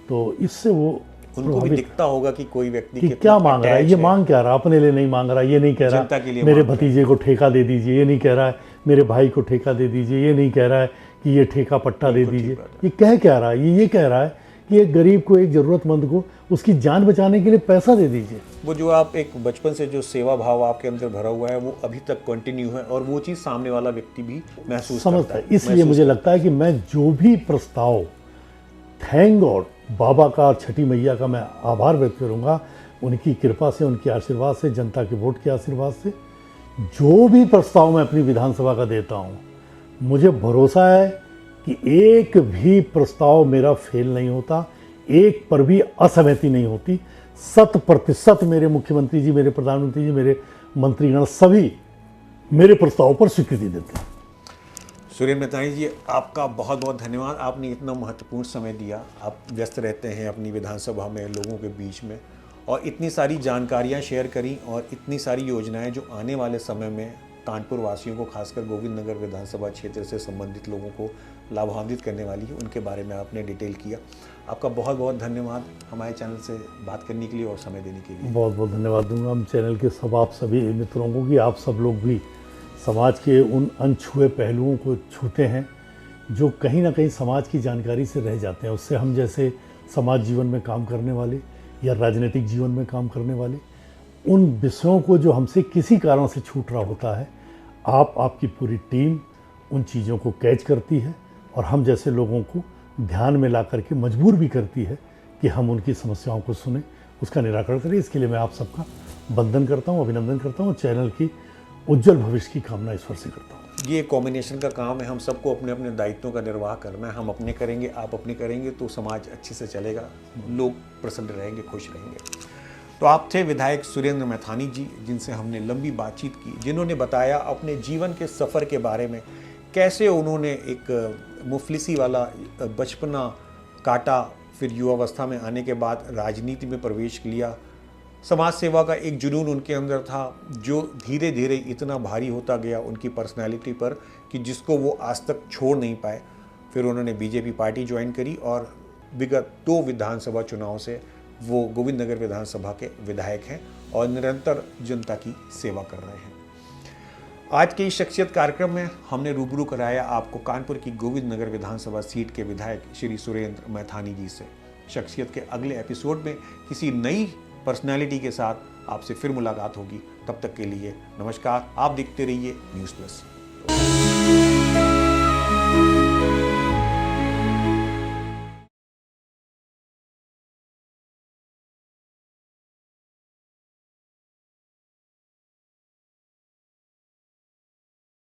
तो इससे वो उनको भी दिखता होगा कि कोई व्यक्ति कि क्या मांग रहा है, ये मांग क्या रहा, अपने लिए नहीं मांग रहा, ये नहीं कह रहा मेरे भतीजे को ठेका दे दीजिए, ये नहीं कह रहा है मेरे भाई को ठेका दे दीजिए, ये नहीं कह रहा है कि ये ठेका पट्टा दे दीजिए। ये कह क्या रहा है, ये कह रहा है कि एक गरीब को, एक ज़रूरतमंद को उसकी जान बचाने के लिए पैसा दे दीजिए। वो जो आप एक बचपन से जो सेवा भाव आपके अंदर भरा हुआ है वो अभी तक कंटिन्यू है, और वो चीज़ सामने वाला व्यक्ति भी महसूस समझता है। इसलिए मुझे लगता है कि मैं जो भी प्रस्ताव, थैंक गॉड, बाबा का और छठी मैया का मैं आभार व्यक्त करूंगा, उनकी कृपा से, उनके आशीर्वाद से, जनता के वोट के आशीर्वाद से, जो भी प्रस्ताव मैं अपनी विधानसभा का देता हूं, मुझे भरोसा है कि एक भी प्रस्ताव मेरा फेल नहीं होता, एक पर भी असहमति नहीं होती। 100% मेरे मुख्यमंत्री जी, मेरे प्रधानमंत्री जी, मेरे मंत्रीगण सभी मेरे प्रस्ताव पर स्वीकृति देते हैं। सुरेंद्र मेहतानी जी, आपका बहुत बहुत धन्यवाद। आपने इतना महत्वपूर्ण समय दिया। आप व्यस्त रहते हैं अपनी विधानसभा में लोगों के बीच में, और इतनी सारी जानकारियां शेयर करी, और इतनी सारी योजनाएं जो आने वाले समय में कानपुर वासियों को, खासकर गोविंद नगर विधानसभा क्षेत्र से संबंधित लोगों को लाभान्वित करने वाली है, उनके बारे में आपने डिटेल किया। आपका बहुत बहुत धन्यवाद हमारे चैनल से बात करने के लिए और समय देने के लिए। बहुत बहुत धन्यवाद दूंगा हम चैनल के सब, आप सभी मित्रों को, कि आप सब लोग भी समाज के उन अनछुए पहलुओं को छूते हैं जो कहीं ना कहीं समाज की जानकारी से रह जाते हैं। उससे हम जैसे समाज जीवन में काम करने वाले या राजनीतिक जीवन में काम करने वाले, उन विषयों को जो हमसे किसी कारण से छूट रहा होता है, आपकी पूरी टीम उन चीज़ों को कैच करती है और हम जैसे लोगों को ध्यान में ला करके मजबूर भी करती है कि हम उनकी समस्याओं को सुने, उसका निराकरण करें। इसके लिए मैं आप सबका वंदन करता हूँ, अभिनंदन करता हूँ, चैनल की उज्जवल भविष्य की कामना ईश्वर से करता हूँ। ये कॉम्बिनेशन का काम है, हम सबको अपने अपने दायित्वों का निर्वाह करना है। हम अपने करेंगे, आप अपने करेंगे, तो समाज अच्छे से चलेगा, लोग प्रसन्न रहेंगे, खुश रहेंगे। तो आप थे विधायक सुरेंद्र मैथानी जी, जिनसे हमने लंबी बातचीत की, जिन्होंने बताया अपने जीवन के सफ़र के बारे में, कैसे उन्होंने एक मुफलिसी वाला बचपना काटा, फिर युवावस्था में आने के बाद राजनीति में प्रवेश किया। समाज सेवा का एक जुनून उनके अंदर था जो धीरे धीरे इतना भारी होता गया उनकी पर्सनैलिटी पर कि जिसको वो आज तक छोड़ नहीं पाए। फिर उन्होंने बीजेपी पार्टी ज्वाइन करी और विगत 2 विधानसभा चुनाव से वो गोविंद नगर विधानसभा के विधायक हैं और निरंतर जनता की सेवा कर रहे हैं। आज के इस शख्सियत कार्यक्रम में हमने रूबरू कराया आपको कानपुर की गोविंद नगर विधानसभा सीट के विधायक श्री सुरेंद्र मैथानी जी से। शख्सियत के अगले एपिसोड में किसी नई पर्सनैलिटी के साथ आपसे फिर मुलाकात होगी। तब तक के लिए नमस्कार। आप देखते रहिए न्यूज़ प्लस।